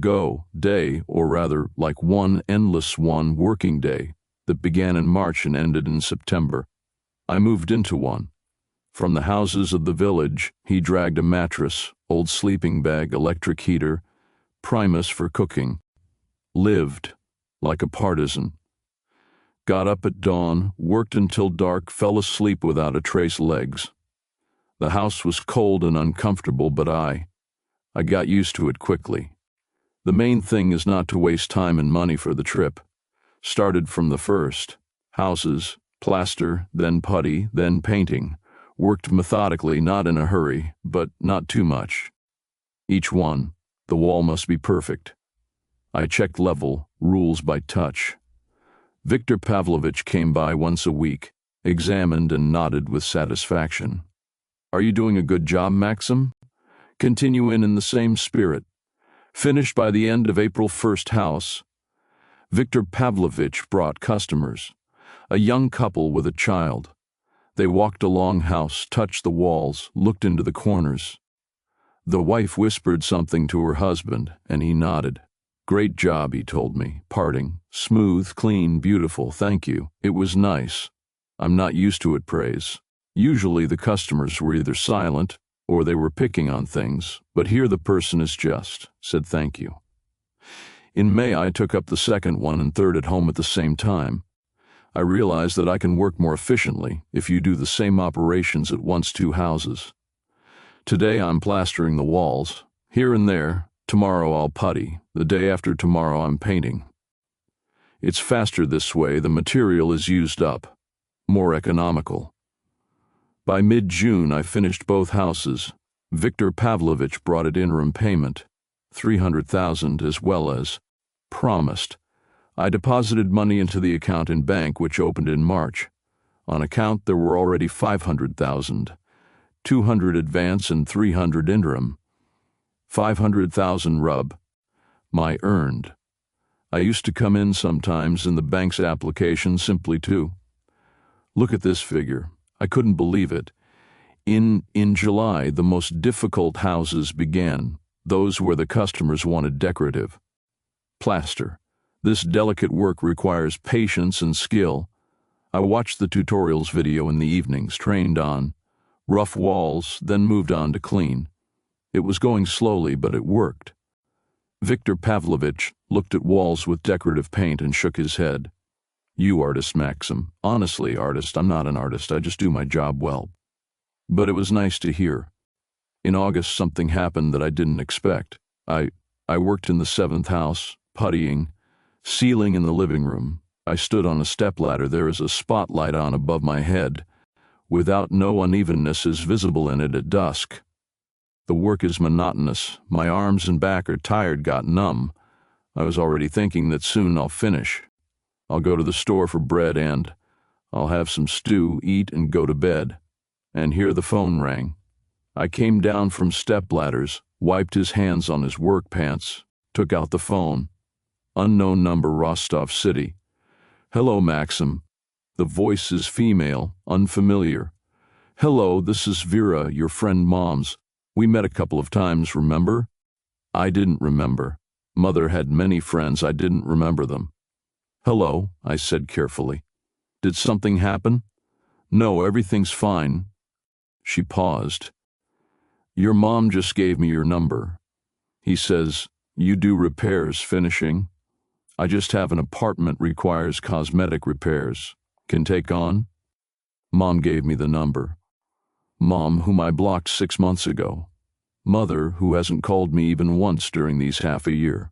day, or rather, like one endless working day that began in March and ended in September. I moved into one. From the houses of the village, he dragged a mattress, old sleeping bag, electric heater, primus for cooking. Lived like a partisan. Got up at dawn, worked until dark, fell asleep without a trace legs. The house was cold and uncomfortable, but I got used to it quickly. The main thing is not to waste time and money for the trip. Started from the first. Houses, plaster, then putty, then painting. Worked methodically, not in a hurry, but not too much. Each one, the wall must be perfect. I checked level, rules by touch. Viktor Pavlovich came by once a week, examined and nodded with satisfaction. Are you doing a good job, Maxim? Continue in the same spirit. Finished by the end of April. First house. Viktor Pavlovich brought customers. A young couple with a child. They walked along house, touched the walls, looked into the corners. The wife whispered something to her husband, and he nodded. Great job, he told me, parting. Smooth, clean, beautiful, thank you. It was nice. I'm not used to it, praise. Usually the customers were either silent or they were picking on things, but here the person is just, said thank you. In May I took up the second one and third at home at the same time. I realized that I can work more efficiently if you do the same operations at once 2 houses. Today I'm plastering the walls, here and there. Tomorrow I'll putty. The day after tomorrow I'm painting. It's faster this way, the material is used up. More economical. By mid-June I finished both houses. Viktor Pavlovich brought it interim payment, 300,000 as well as promised. I deposited money into the account in bank which opened in March. On account there were already 500,000, 200 advance and 300 interim. 500,000 rub. My earned. I used to come in sometimes in the bank's application simply to look at this figure. I couldn't believe it. In July, the most difficult houses began, those where the customers wanted decorative. Plaster. This delicate work requires patience and skill. I watched the tutorials video in the evenings, trained on rough walls, then moved on to clean. It was going slowly, but it worked. Viktor Pavlovich looked at walls with decorative paint and shook his head. You artist, Maxim. Honestly, artist, I'm not an artist, I just do my job well. But it was nice to hear. In August, something happened that I didn't expect. I worked in the 7th house, puttying, ceiling in the living room. I stood on a stepladder. There is a spotlight on above my head. Without no unevenness is visible in it at dusk. The work is monotonous. My arms and back are tired, got numb. I was already thinking that soon I'll finish. I'll go to the store for bread and I'll have some stew, eat, and go to bed. And here the phone rang. I came down from stepladders, wiped his hands on his work pants, took out the phone. Unknown number, Rostov City. Hello, Maxim. The voice is female, unfamiliar. Hello, this is Vera, your friend Mom's. We met a couple of times, remember? I didn't remember. Mother had many friends, I didn't remember them. Hello, I said carefully. Did something happen? No, everything's fine. She paused. Your mom just gave me your number. He says, you do repairs, finishing. I just have an apartment, requires cosmetic repairs. Can take on? Mom gave me the number. Mom, whom I blocked 6 months ago. Mother, who hasn't called me even once during these half a year.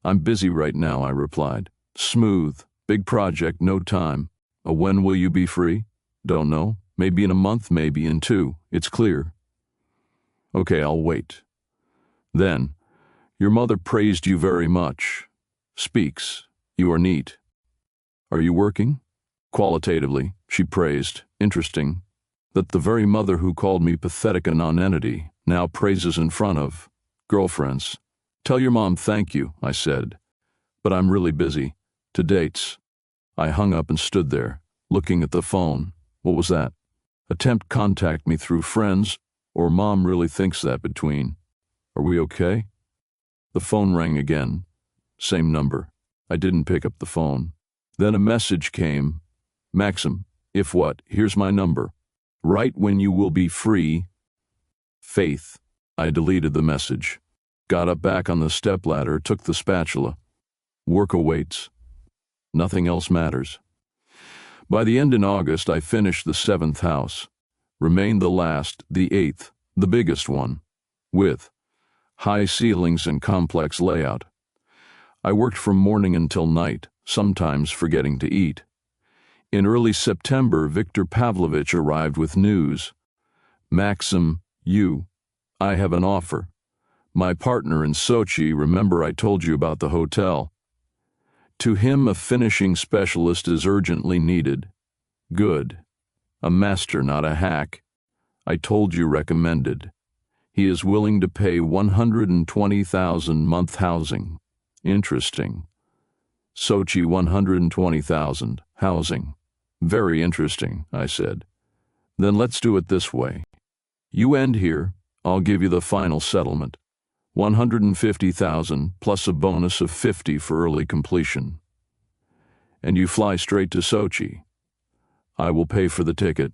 I'm busy right now, I replied. Smooth, big project, no time. When will you be free? Don't know. Maybe in a month, maybe in 2. It's clear. Okay, I'll wait. Then, your mother praised you very much. Speaks. You are neat. Are you working? Qualitatively, she praised. Interesting. That the very mother who called me pathetic a nonentity now praises in front of girlfriends. Tell your mom thank you, I said. But I'm really busy. To dates. I hung up and stood there, looking at the phone. What was that? Attempt contact me through friends, or mom really thinks that between. Are we okay? The phone rang again. Same number. I didn't pick up the phone. Then a message came. Maxim, if what, here's my number. Write when you will be free. Faith. I deleted the message. Got up back on the stepladder, took the spatula. Work awaits. Nothing else matters. By the end in August, I finished the 7th house. Remained the last, the 8th, the biggest one. With high ceilings and complex layout. I worked from morning until night, sometimes forgetting to eat. In early September, Viktor Pavlovich arrived with news. Maxim, I have an offer. My partner in Sochi, remember I told you about the hotel. To him, a finishing specialist is urgently needed. Good. A master, not a hack. I told you recommended. He is willing to pay 120,000 month housing. Interesting. Sochi 120,000, housing. Very interesting, I said. Then let's do it this way. You end here, I'll give you the final settlement. 150,000 plus a bonus of 50 for early completion. And you fly straight to Sochi. I will pay for the ticket.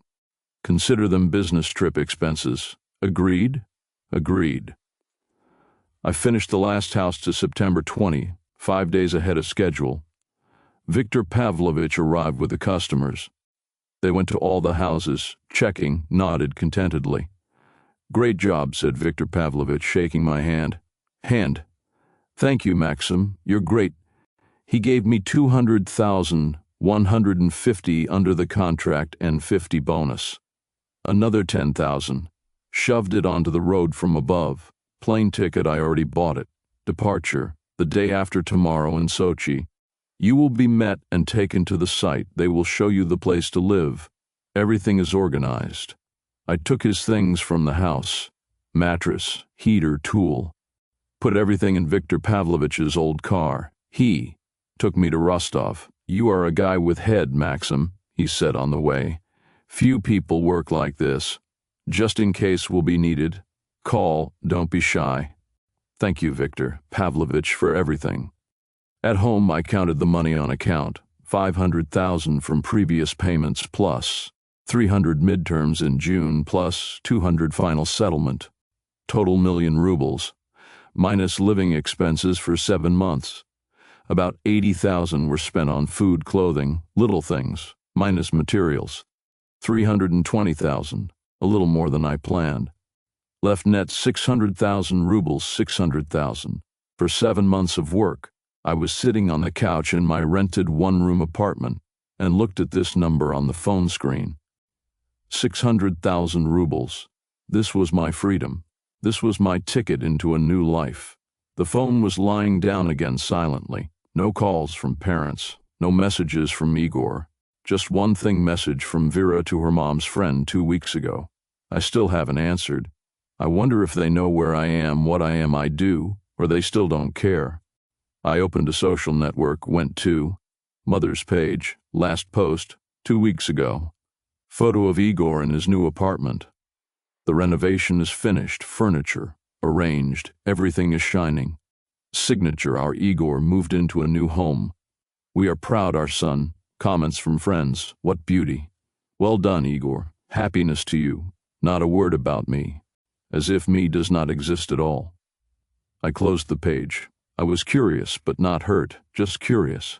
Consider them business trip expenses. Agreed? Agreed. I finished the last house to September 20, 5 days ahead of schedule. Viktor Pavlovich arrived with the customers. They went to all the houses, checking, nodded contentedly. Great job, said Viktor Pavlovich, shaking my hand. Thank you, Maxim, you're great. He gave me 200,000, 150 under the contract and 50 bonus. Another 10,000. Shoved it onto the road from above. Plane ticket, I already bought it. Departure, the day after tomorrow in Sochi. You will be met and taken to the site. They will show you the place to live. Everything is organized. I took his things from the house. Mattress, heater, tool. Put everything in Viktor Pavlovich's old car. He took me to Rostov. You are a guy with head, Maxim, he said on the way. Few people work like this. Just in case will be needed. Call, don't be shy. Thank you, Viktor Pavlovich, for everything. At home, I counted the money on account. 500,000 from previous payments plus 300 midterms in June plus 200 final settlement. Total million rubles. Minus living expenses for 7 months. About 80,000 were spent on food, clothing, little things, minus materials. 320,000, a little more than I planned. Left net 600,000 rubles, 600,000. For 7 months of work, I was sitting on the couch in my rented one-room apartment and looked at this number on the phone screen. 600,000 rubles. This was my freedom. This was my ticket into a new life. The phone was lying down again silently. No calls from parents. No messages from Igor. Just one thing message from Vera to her mom's friend 2 weeks ago. I still haven't answered. I wonder if they know where I am, what I am I do, or they still don't care. I opened a social network, went to Mother's page, last post, 2 weeks ago. Photo of Igor in his new apartment. The renovation is finished, furniture, arranged, everything is shining. Signature, our Igor moved into a new home. We are proud, our son. Comments from friends, what beauty. Well done, Igor. Happiness to you. Not a word about me. As if me does not exist at all. I closed the page. I was curious, but not hurt, just curious.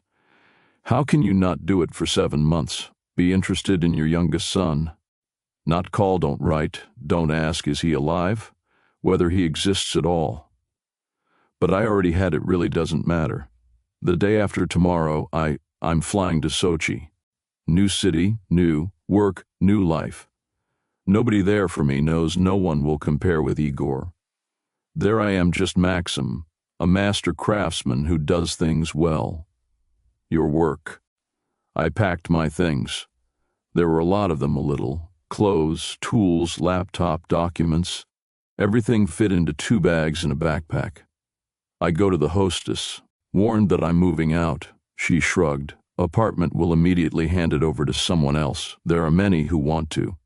How can you not do it for 7 months? Be interested in your youngest son. Not call, don't write, don't ask, is he alive? Whether he exists at all. But I already had it, really doesn't matter. The day after tomorrow, I'm flying to Sochi. New city, new work, new life. Nobody there for me, knows no one will compare with Igor. There I am, just Maxim, a master craftsman who does things well. Your work. I packed my things. There were a lot of them, a little. Clothes, tools, laptop, documents. Everything fit into 2 bags and a backpack. I go to the hostess, warned that I'm moving out. She shrugged. Apartment will immediately hand it over to someone else. There are many who want to.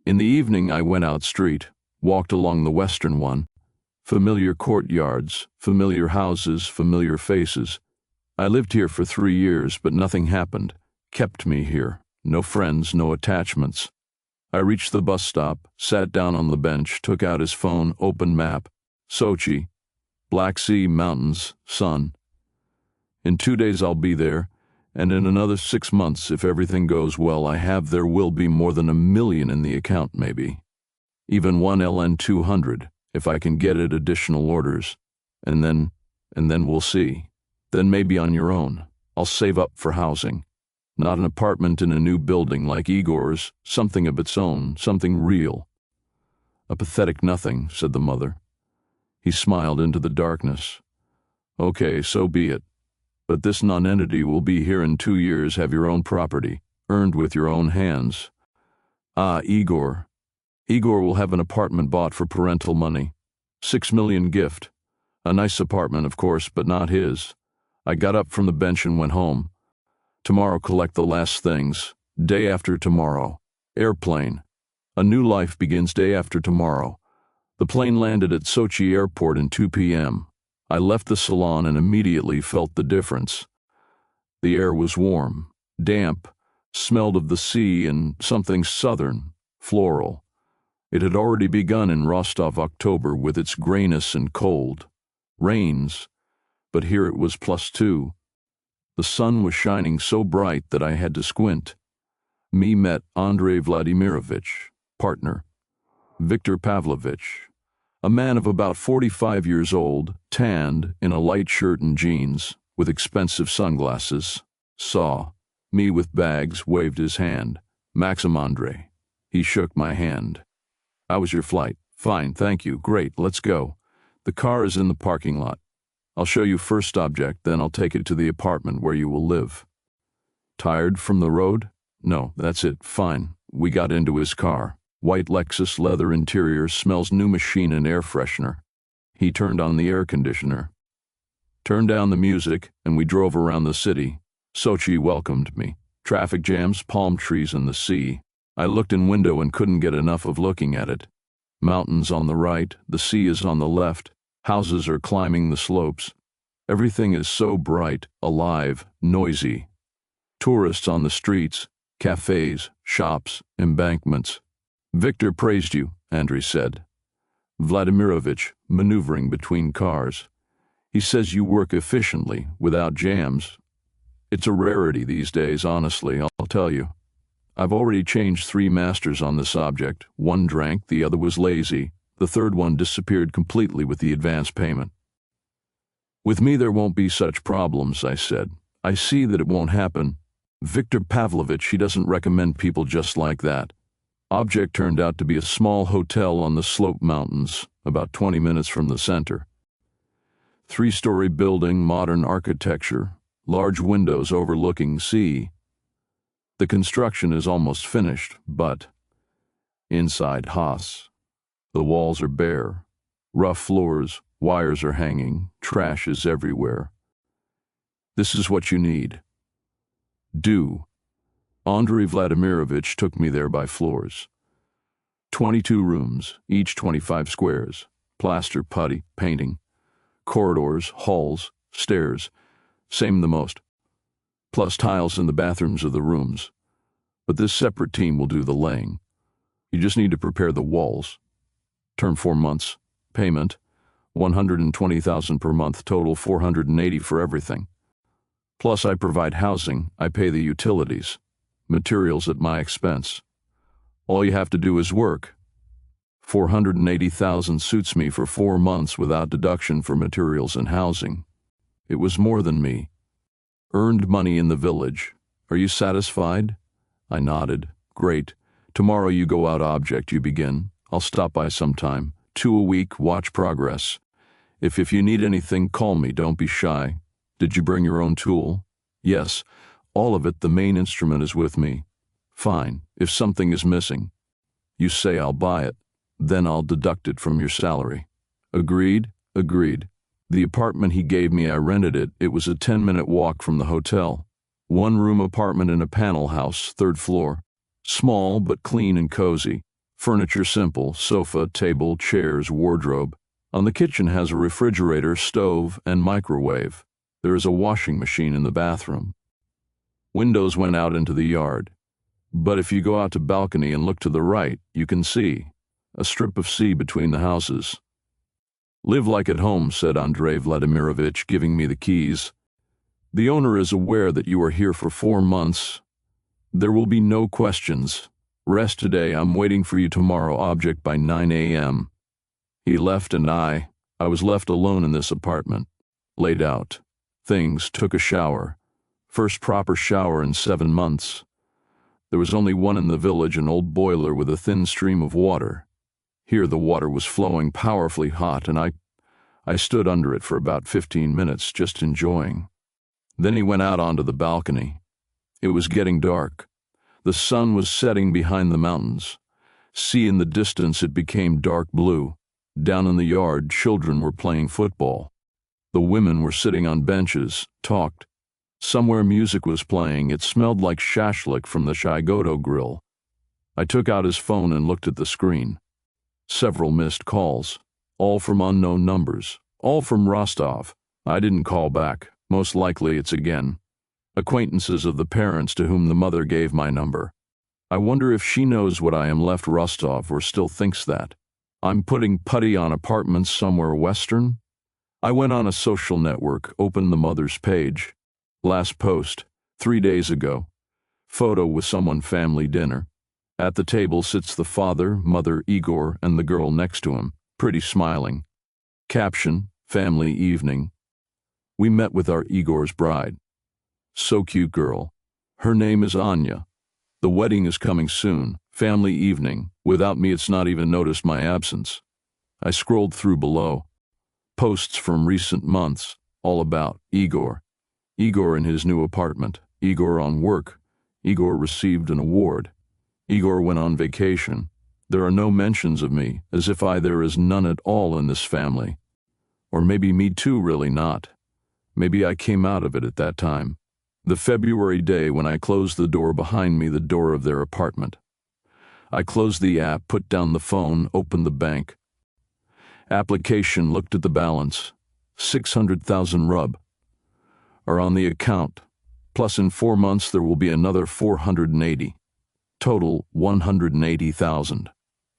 In the evening I went out street, walked along the western one. Familiar courtyards, familiar houses, familiar faces. I lived here for 3 years, but nothing happened. Kept me here. No friends, no attachments. I reached the bus stop, sat down on the bench, took out his phone, opened map. Sochi. Black Sea, mountains, sun. In 2 days I'll be there, and in another 6 months, if everything goes well, there will be more than 1 million in the account maybe. Even one LN200, if I can get it, additional orders. And then we'll see. Then maybe on your own. I'll save up for housing. Not an apartment in a new building like Igor's, something of its own, something real. A pathetic nothing, said the mother. He smiled into the darkness. Okay, so be it. But this nonentity will be here in 2 years, have your own property, earned with your own hands. Ah, Igor. Igor will have an apartment bought for parental money. 6 million gift. A nice apartment, of course, but not his. I got up from the bench and went home. Tomorrow collect the last things. Day after tomorrow. Airplane. A new life begins day after tomorrow. The plane landed at Sochi Airport at 2 p.m. I left the salon and immediately felt the difference. The air was warm, damp, smelled of the sea and something southern, floral. It had already begun in Rostov October with its grayness and cold. Rains, but here it was +2. The sun was shining so bright that I had to squint. Me met Andrei Vladimirovich, partner. Viktor Pavlovich, a man of about 45 years old, tanned, in a light shirt and jeans, with expensive sunglasses, saw me with bags, waved his hand. Maxim Andrei. He shook my hand. How was your flight? Fine, thank you. Great, let's go. The car is in the parking lot. I'll show you first object, then I'll take it to the apartment where you will live. Tired from the road? No, that's it. Fine. We got into his car. White Lexus, leather interior, smells new machine and air freshener. He turned on the air conditioner. Turned down the music, and we drove around the city. Sochi welcomed me. Traffic jams, palm trees, and the sea. I looked in window and couldn't get enough of looking at it. Mountains on the right, the sea is on the left. Houses are climbing the slopes. Everything is so bright, alive, noisy. Tourists on the streets, cafes, shops, embankments. Victor praised you, Andrei said. Vladimirovich, maneuvering between cars. He says you work efficiently, without jams. It's a rarity these days, honestly, I'll tell you. I've already changed 3 masters on this object. One drank, the other was lazy. The third one disappeared completely with the advance payment. With me there won't be such problems, I said. I see that it won't happen. Viktor Pavlovich, he doesn't recommend people just like that. Object turned out to be a small hotel on the Slope Mountains, about 20 minutes from the center. 3-story building, modern architecture, large windows overlooking sea. The construction is almost finished, but inside Haas. The walls are bare, rough floors, wires are hanging, trash is everywhere. This is what you need. Do. Andrei Vladimirovich took me there by floors. 22 rooms, each 25 squares, plaster, putty, painting, corridors, halls, stairs, same the most, plus tiles in the bathrooms of the rooms. But this separate team will do the laying. You just need to prepare the walls. Term 4 months. Payment, $120,000 per month, total $480 for everything. Plus I provide housing, I pay the utilities, materials at my expense. All you have to do is work. $480,000 suits me for 4 months without deduction for materials and housing. It was more than me. Earned money in the village. Are you satisfied? I nodded. Great. Tomorrow you go out object, you begin. I'll stop by sometime. 2 a week, watch progress. If you need anything, call me, don't be shy. Did you bring your own tool? Yes, all of it, the main instrument is with me. Fine, if something is missing, you say I'll buy it, then I'll deduct it from your salary. Agreed? Agreed. The apartment he gave me, I rented it. It was a 10-minute walk from the hotel. One-room apartment in a panel house, 3rd floor. Small but clean and cozy. Furniture simple, sofa, table, chairs, wardrobe. On the kitchen has a refrigerator, stove, and microwave. There is a washing machine in the bathroom. Windows went out into the yard. But if you go out to balcony and look to the right, you can see a strip of sea between the houses. "Live like at home," said Andrei Vladimirovich, giving me the keys. "The owner is aware that you are here for 4 months. There will be no questions. Rest today. I'm waiting for you tomorrow. Object by 9 a.m. He left and I was left alone in this apartment. Laid out. Things. Took a shower. First proper shower in 7 months. There was only one in the village, an old boiler with a thin stream of water. Here the water was flowing powerfully hot, and I stood under it for about 15 minutes, just enjoying. Then he went out onto the balcony. It was getting dark. The sun was setting behind the mountains. See, in the distance it became dark blue. Down in the yard, children were playing football. The women were sitting on benches, talked. Somewhere music was playing. It smelled like shashlik from the Shigoto grill. I took out his phone and looked at the screen. Several missed calls, all from unknown numbers, all from Rostov. I didn't call back. Most likely it's again acquaintances of the parents to whom the mother gave my number. I wonder if she knows what I am left Rostov or still thinks that. I'm putting putty on apartments somewhere western. I went on a social network, opened the mother's page. Last post, 3 days ago. Photo with someone, family dinner. At the table sits the father, mother, Igor, and the girl next to him, pretty smiling. Caption, family evening. We met with our Igor's bride. So cute girl. Her name is Anya. The wedding is coming soon. Family evening. Without me it's not even noticed my absence. I scrolled through below. Posts from recent months, all about Igor. Igor in his new apartment. Igor on work. Igor received an award. Igor went on vacation. There are no mentions of me, as if there is none at all in this family. Or maybe me too, really not. Maybe I came out of it at that time. The February day when I closed the door behind me, the door of their apartment. I closed the app, put down the phone, opened the bank. Application, looked at the balance. 600,000 rub are on the account. Plus in 4 months there will be another 480. Total 180,000.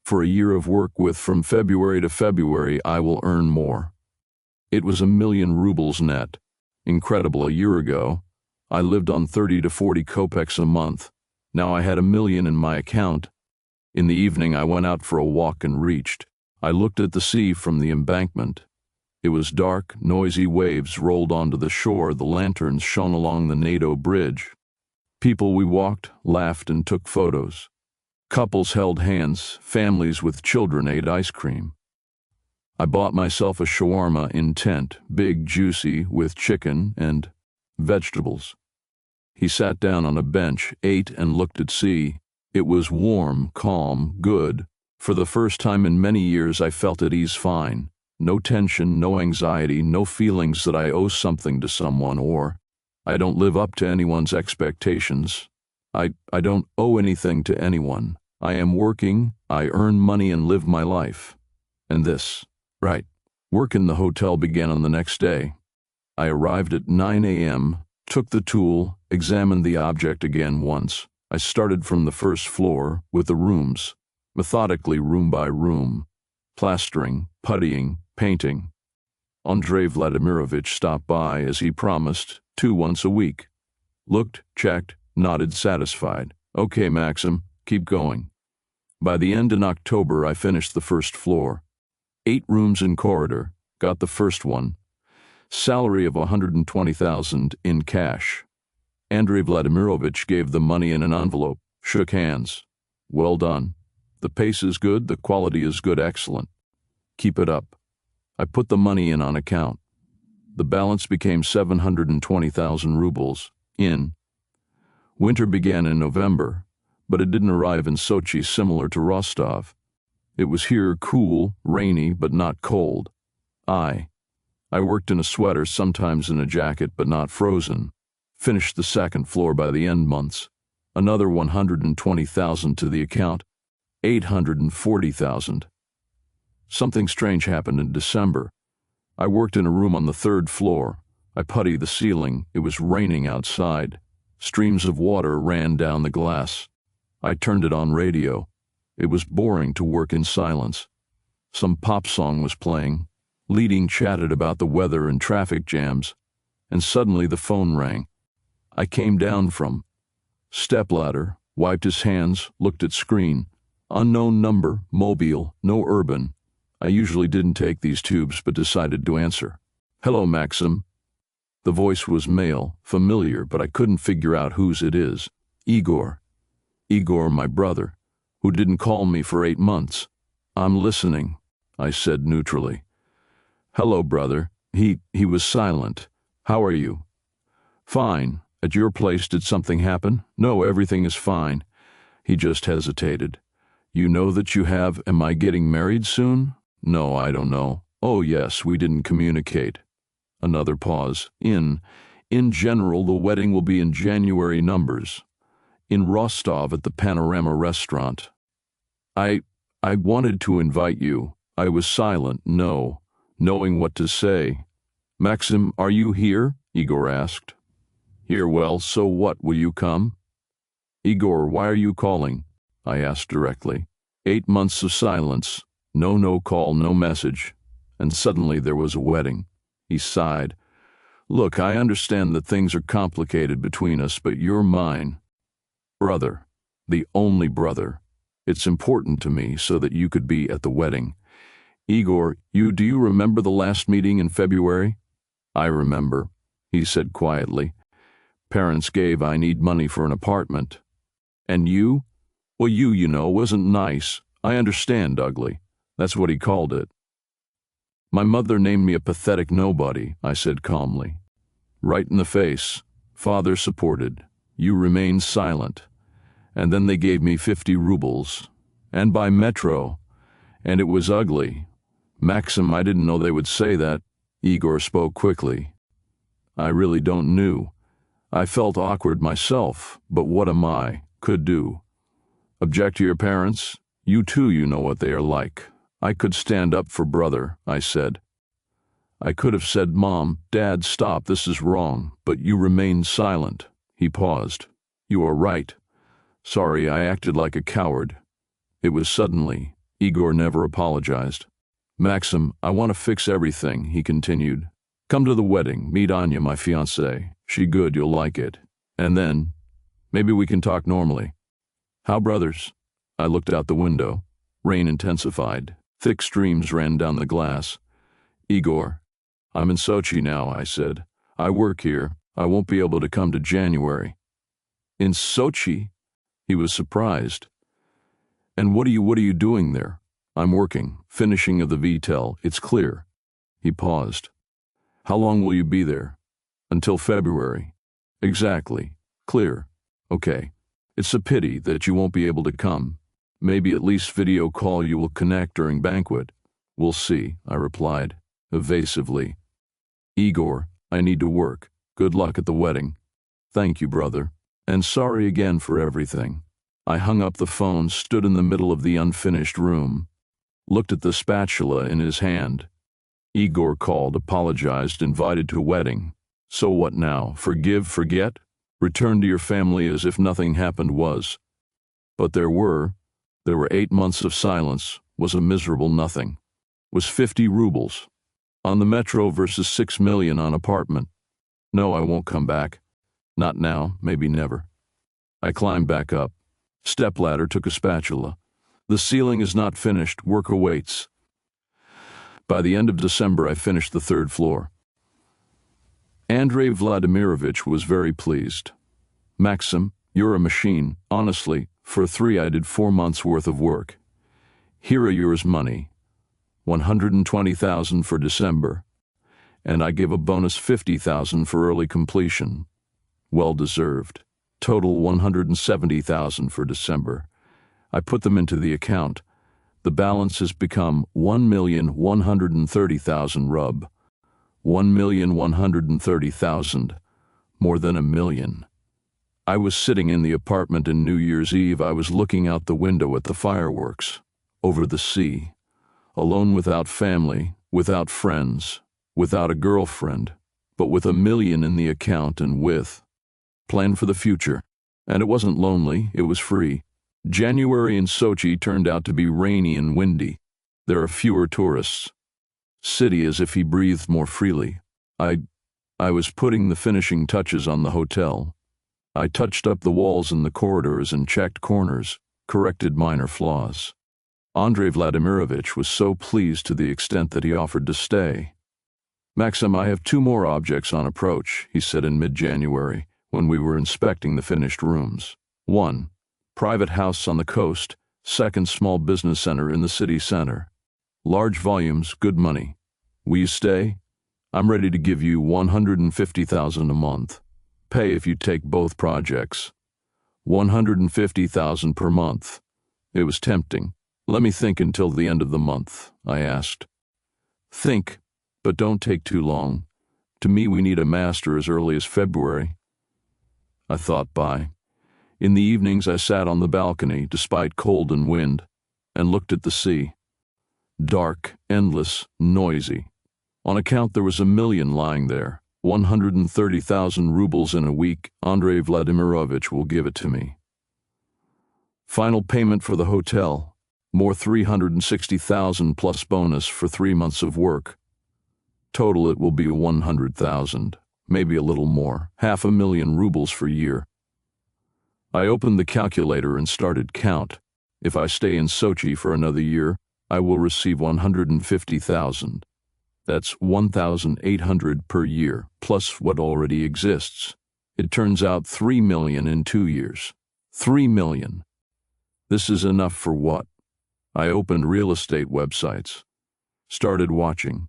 For a year of work with from February to February I will earn more. It was 1,000,000 rubles net. Incredible. A year ago, I lived on 30 to 40 kopecks a month. Now I had 1,000,000 in my account. In the evening I went out for a walk and reached. I looked at the sea from the embankment. It was dark, noisy waves rolled onto the shore. The lanterns shone along the NATO bridge. People, we walked, laughed, and took photos. Couples held hands. Families with children ate ice cream. I bought myself a shawarma in tent, big, juicy, with chicken and vegetables. He sat down on a bench, ate, and looked at sea. It was warm, calm, good. For the first time in many years I felt at ease, fine. No tension, no anxiety, no feelings that I owe something to someone or I don't live up to anyone's expectations. I don't owe anything to anyone. I am working, I earn money and live my life. And this, right. Work in the hotel began on the next day. I arrived at 9 a.m., took the tool, examined the object again once. I started from the first floor with the rooms, methodically room by room, plastering, puttying, painting. Andrei Vladimirovich stopped by as he promised, 2 once a week. Looked, checked, nodded, satisfied. Okay, Maxim, keep going. By the end in October I finished the first floor. 8 rooms in corridor, got the first one. Salary of 120,000 in cash. Andrei Vladimirovich gave the money in an envelope, shook hands. Well done. The pace is good, the quality is good, excellent. Keep it up. I put the money in on account. The balance became 720,000 rubles, in. Winter began in November, but it didn't arrive in Sochi similar to Rostov. It was here cool, rainy, but not cold. I I worked in a sweater, sometimes in a jacket, but not frozen. Finished the second floor by the end months. Another 120,000 to the account. 840,000. Something strange happened in December. I worked in a room on the third floor. I puttied the ceiling. It was raining outside. Streams of water ran down the glass. I turned it on radio. It was boring to work in silence. Some pop song was playing. Leading chatted about the weather and traffic jams. And suddenly the phone rang. I came down from stepladder, wiped his hands, looked at screen. Unknown number, mobile, no urban. I usually didn't take these tubes but decided to answer. Hello, Maxim. The voice was male, familiar, but I couldn't figure out whose it is. Igor. Igor, my brother, who didn't call me for 8 months. I'm listening, I said neutrally. Hello, brother. He was silent. How are you? Fine. At your place, did something happen? No, everything is fine. He just hesitated. You know that you have, am I getting married soon? No, I don't know. Oh, yes, we didn't communicate. Another pause. In general, the wedding will be in January numbers. In Rostov at the Panorama restaurant. I wanted to invite you. I was silent, knowing what to say. Maxim, are you here? Igor asked. Here, well, so what, will you come? Igor, why are you calling? I asked directly. 8 months of silence. No call, no message. And suddenly there was a wedding. He sighed. Look, I understand that things are complicated between us, but you're mine. Brother. The only brother. It's important to me so that you could be at the wedding. Igor, do you remember the last meeting in February? I remember, he said quietly. Parents gave, I need money for an apartment. And you? Well, you know, wasn't nice. I understand, ugly. That's what he called it. My mother named me a pathetic nobody, I said calmly. Right in the face. Father supported. You remained silent. And then they gave me 50 rubles. And by metro. And it was ugly. Maxim, I didn't know they would say that. Igor spoke quickly. I really don't know. I felt awkward myself, but what am I, could do? Object to your parents? You too, you know what they are like. I could stand up for brother, I said. I could have said, Mom, Dad, stop, this is wrong, but you remained silent. He paused. You are right. Sorry, I acted like a coward. It was suddenly. Igor never apologized. Maxim, I want to fix everything, he continued. Come to the wedding, meet Anya, my fiancée. She good, you'll like it. And then, maybe we can talk normally. How, brothers? I looked out the window. Rain intensified. Thick streams ran down the glass. Igor, I'm in Sochi now, I said. I work here. I won't be able to come to January. In Sochi? He was surprised. And what are you doing there? I'm working, finishing of the VTEL, it's clear. He paused. How long will you be there? Until February. Exactly. Clear. Okay. It's a pity that you won't be able to come. Maybe at least video call you will connect during banquet. We'll see, I replied, evasively. Igor, I need to work. Good luck at the wedding. Thank you, brother. And sorry again for everything. I hung up the phone, stood in the middle of the unfinished room, looked at the spatula in his hand. Igor called, apologized, invited to a wedding. So what now? Forgive, forget? Return to your family as if nothing happened was. But there were 8 months of silence, was a miserable nothing. Was 50 rubles. On the metro versus 6 million on apartment. No, I won't come back. Not now, maybe never. I climbed back up. Stepladder, took a spatula. The ceiling is not finished, work awaits. By the end of December, I finished the 3rd floor. Andrei Vladimirovich was very pleased. Maxim, you're a machine. Honestly, for 3 I did 4 months' worth of work. Here are yours money. 120,000 for December. And I give a bonus 50,000 for early completion. Well deserved. Total 170,000 for December. I put them into the account. The balance has become 1,130,000 rub. 1,130,000. More than a million. I was sitting in the apartment in New Year's Eve. I was looking out the window at the fireworks, over the sea, alone, without family, without friends, without a girlfriend, but with $1 million in the account and with plan for the future. And it wasn't lonely, it was free. January in Sochi turned out to be rainy and windy. There are fewer tourists. City as if he breathed more freely. I was putting the finishing touches on the hotel. I touched up the walls and the corridors and checked corners, corrected minor flaws. Andrei Vladimirovich was so pleased to the extent that he offered to stay. "Maxim, I have 2 more objects on approach," he said in mid-January, when we were inspecting the finished rooms. 1. Private house on the coast. 2nd, small business center in the city center. Large volumes, good money. Will you stay? I'm ready to give you 150,000 a month. Pay if you take both projects. 150,000 per month. It was tempting. "Let me think until the end of the month," I asked. "Think, but don't take too long. To me, we need a master as early as February." I thought by. In the evenings I sat on the balcony, despite cold and wind, and looked at the sea. Dark, endless, noisy. On account there was $1 million lying there. 130,000 rubles in a week. Andrei Vladimirovich will give it to me. Final payment for the hotel. More 360,000 plus bonus for 3 months of work. Total it will be 100,000, maybe a little more, 500,000 rubles for year. I opened the calculator and started count. If I stay in Sochi for another year, I will receive 150,000. That's 1,800 per year, plus what already exists. It turns out 3 million in 2 years. 3 million. This is enough for what? I opened real estate websites. Started watching.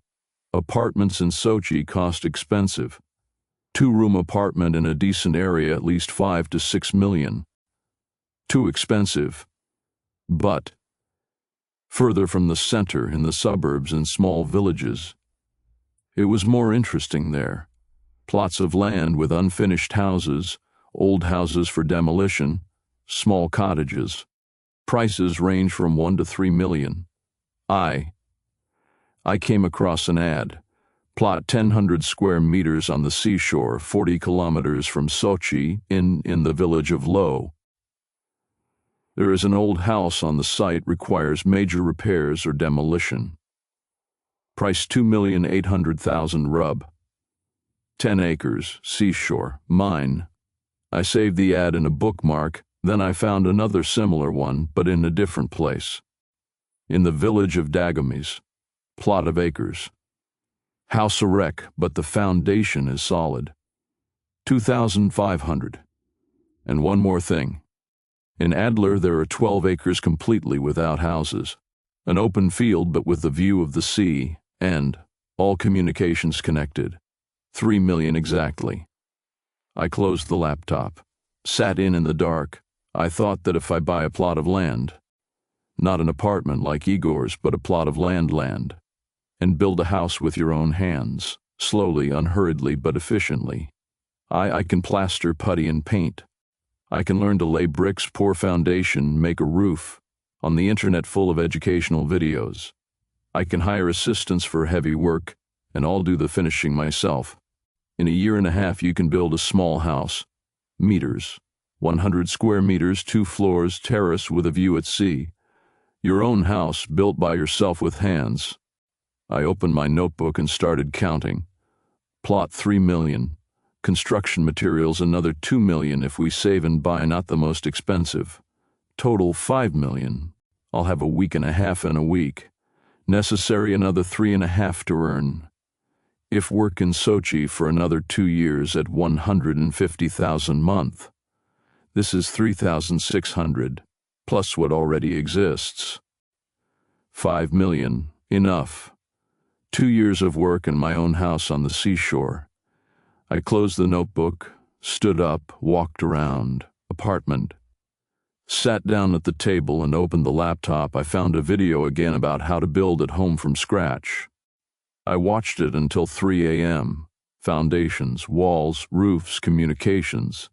Apartments in Sochi cost expensive. 2-room apartment in a decent area at least 5 to 6 million. Too expensive. But further from the center, in the suburbs and small villages, it was more interesting there. Plots of land with unfinished houses, old houses for demolition, small cottages. Prices range from 1 to 3 million. I came across an ad. Plot 1,000 square meters on the seashore, 40 kilometers from Sochi, in the village of Lo. There is an old house on the site, requires major repairs or demolition. Price 2,800,000 rub. 10 acres, seashore, mine. I saved the ad in a bookmark, then I found another similar one, but in a different place. In the village of Dagomis. Plot of acres. House a wreck, but the foundation is solid. 2,500. And one more thing. In Adler there are 12 acres completely without houses. An open field but with the view of the sea, and all communications connected. 3 million exactly. I closed the laptop. Sat in the dark. I thought that if I buy a plot of land, not an apartment like Igor's, but a plot of land, and build a house with your own hands, slowly, unhurriedly, but efficiently. I can plaster, putty, and paint. I can learn to lay bricks, pour foundation, make a roof, on the internet full of educational videos. I can hire assistants for heavy work, and I'll do the finishing myself. In a year and a half you can build a small house. Meters. 100 square meters, 2 floors, terrace with a view at sea. Your own house, built by yourself with hands. I opened my notebook and started counting. Plot 3 million. Construction materials another 2 million if we save and buy not the most expensive. Total 5 million. I'll have a week and a half and a week. Necessary another 3.5 to earn. If work in Sochi for another 2 years at 150,000 month. This is 3,600, plus what already exists. 5 million, enough. 2 years of work in my own house on the seashore. I closed the notebook, stood up, walked around, apartment. Sat down at the table and opened the laptop. I found a video again about how to build at home from scratch. I watched it until 3 a.m. Foundations, walls, roofs, communications.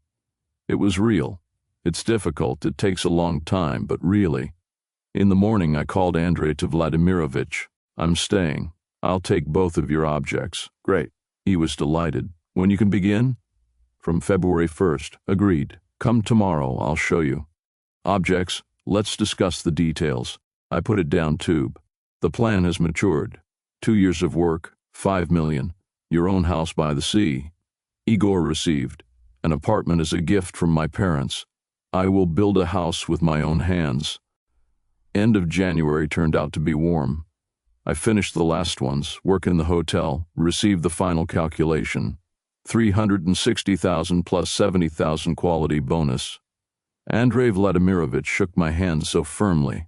It was real. It's difficult, it takes a long time, but really. In the morning I called Andrei to Vladimirovich. I'm staying. I'll take both of your objects. Great. He was delighted. When you can begin? From February 1st. Agreed. Come tomorrow, I'll show you. Objects, let's discuss the details. I put it down tube. The plan has matured. 2 years of work, 5 million. Your own house by the sea. Igor received. An apartment as a gift from my parents. I will build a house with my own hands. End of January turned out to be warm. I finished the last ones, work in the hotel, received the final calculation. 360,000 plus 70,000 quality bonus. Andrei Vladimirovich shook my hand so firmly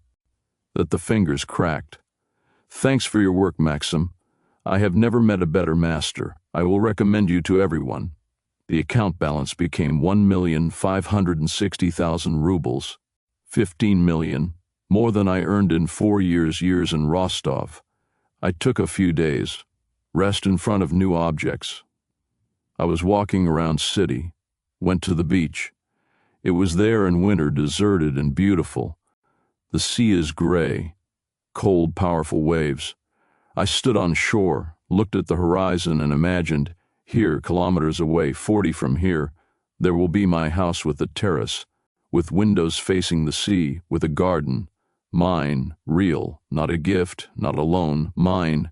that the fingers cracked. Thanks for your work, Maxim. I have never met a better master. I will recommend you to everyone. The account balance became 1,560,000 rubles, 15 million, more than I earned in 4 years in Rostov. I took a few days, rest in front of new objects. I was walking around city, went to the beach. It was there in winter, deserted and beautiful. The sea is gray, cold, powerful waves. I stood on shore, looked at the horizon and imagined, here, kilometers away, 40 from here, there will be my house with a terrace, with windows facing the sea, with a garden. Mine, real, not a gift, not a loan, mine.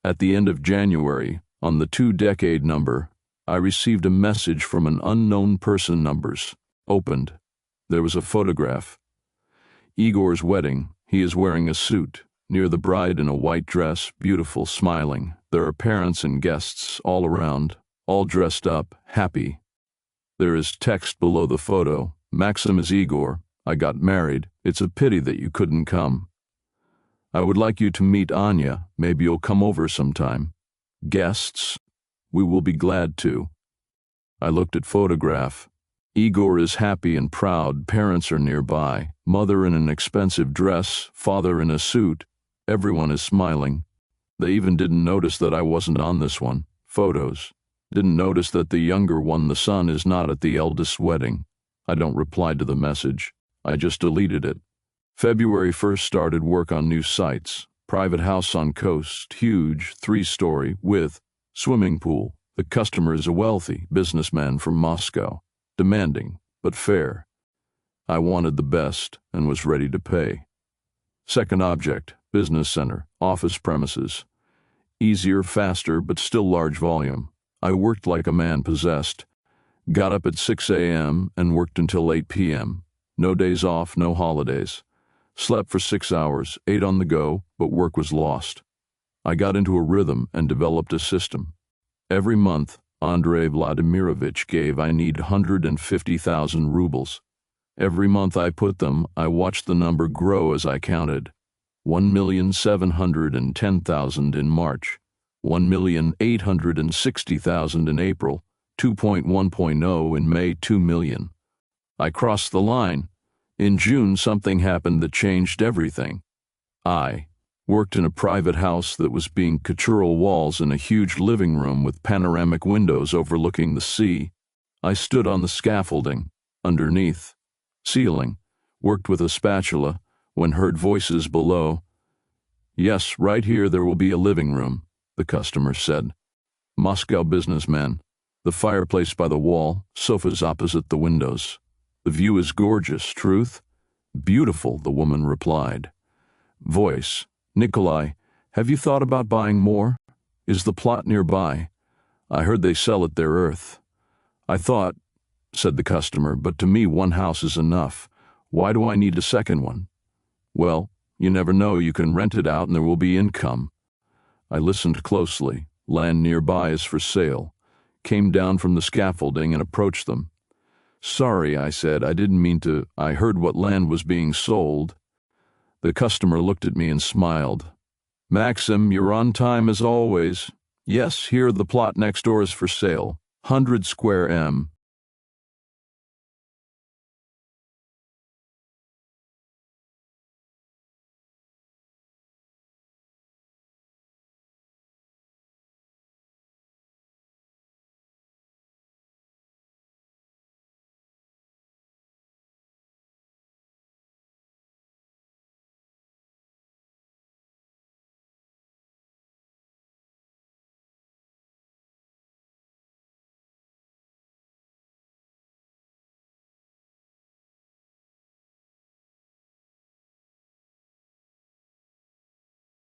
At the end of January, on the 2-decade number, I received a message from an unknown person. Numbers. Opened. There was a photograph. Igor's wedding. He is wearing a suit. Near the bride in a white dress, beautiful, smiling. There are parents and guests all around, all dressed up, happy. There is text below the photo. Maxim is Igor. I got married. It's a pity that you couldn't come. I would like you to meet Anya. Maybe you'll come over sometime. Guests? We will be glad to. I looked at photograph. Igor is happy and proud. Parents are nearby. Mother in an expensive dress. Father in a suit. Everyone is smiling. They even didn't notice that I wasn't on this one. Photos. Didn't notice that the younger one, the son, is not at the eldest's wedding. I don't reply to the message. I just deleted it. February 1st started work on new sites. Private house on coast, huge, 3-story, with swimming pool. The customer is a wealthy businessman from Moscow. Demanding, but fair. I wanted the best and was ready to pay. Second object, business center, office premises. Easier, faster, but still large volume. I worked like a man possessed. Got up at 6 a.m. and worked until 8 p.m. No days off, no holidays. Slept for 6 hours, ate on the go, but work was lost. I got into a rhythm and developed a system. Every month, Andrei Vladimirovich gave I need 150,000 rubles. Every month I put them, I watched the number grow as I counted. 1,710,000 in March, 1,860,000 in April, 2.1.0 in May, 2 million. I crossed the line. In June, something happened that changed everything. I worked in a private house that was being coutural walls in a huge living room with panoramic windows overlooking the sea. I stood on the scaffolding, underneath, ceiling, worked with a spatula, when heard voices below. Yes, right here there will be a living room, the customer said. Moscow businessman. The fireplace by the wall, sofas opposite the windows. The view is gorgeous, truth? Beautiful, the woman replied. Voice. Nikolai, have you thought about buying more? Is the plot nearby? I heard they sell it their earth. I thought, said the customer, but to me 1 house is enough. Why do I need a second one? Well, you never know, you can rent it out and there will be income. I listened closely. Land nearby is for sale. Came down from the scaffolding and approached them. Sorry, I said, I didn't mean to. I heard what land was being sold. The customer looked at me and smiled. Maxim, you're on time as always. Yes, here the plot next door is for sale. 100 square m.